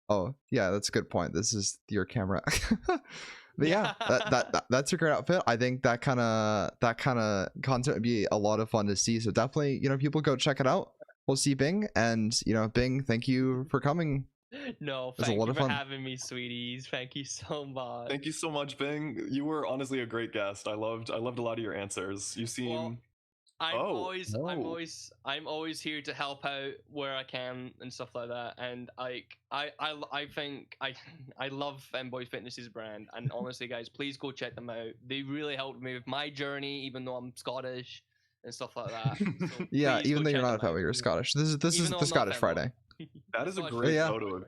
S1: Oh yeah, that's a good point. This is your camera. But yeah, that's a great outfit. I think that kind of content would be a lot of fun to see. So definitely, people go check it out. We'll see Bing, and Bing, thank you for coming.
S2: No, thank you for having me, sweeties. Thank you so much.
S3: Thank you so much, Bing. You were honestly a great guest. I loved a lot of your answers. You seem
S2: I'm always here to help out where I can and stuff like that. And I think I love Femboy Fitness's brand. And honestly, guys, please go check them out. They really helped me with my journey, even though I'm Scottish and stuff like that. So
S1: even though you're not a Femboy, you're Scottish. This is the Scottish Friday.
S3: That is a great photo.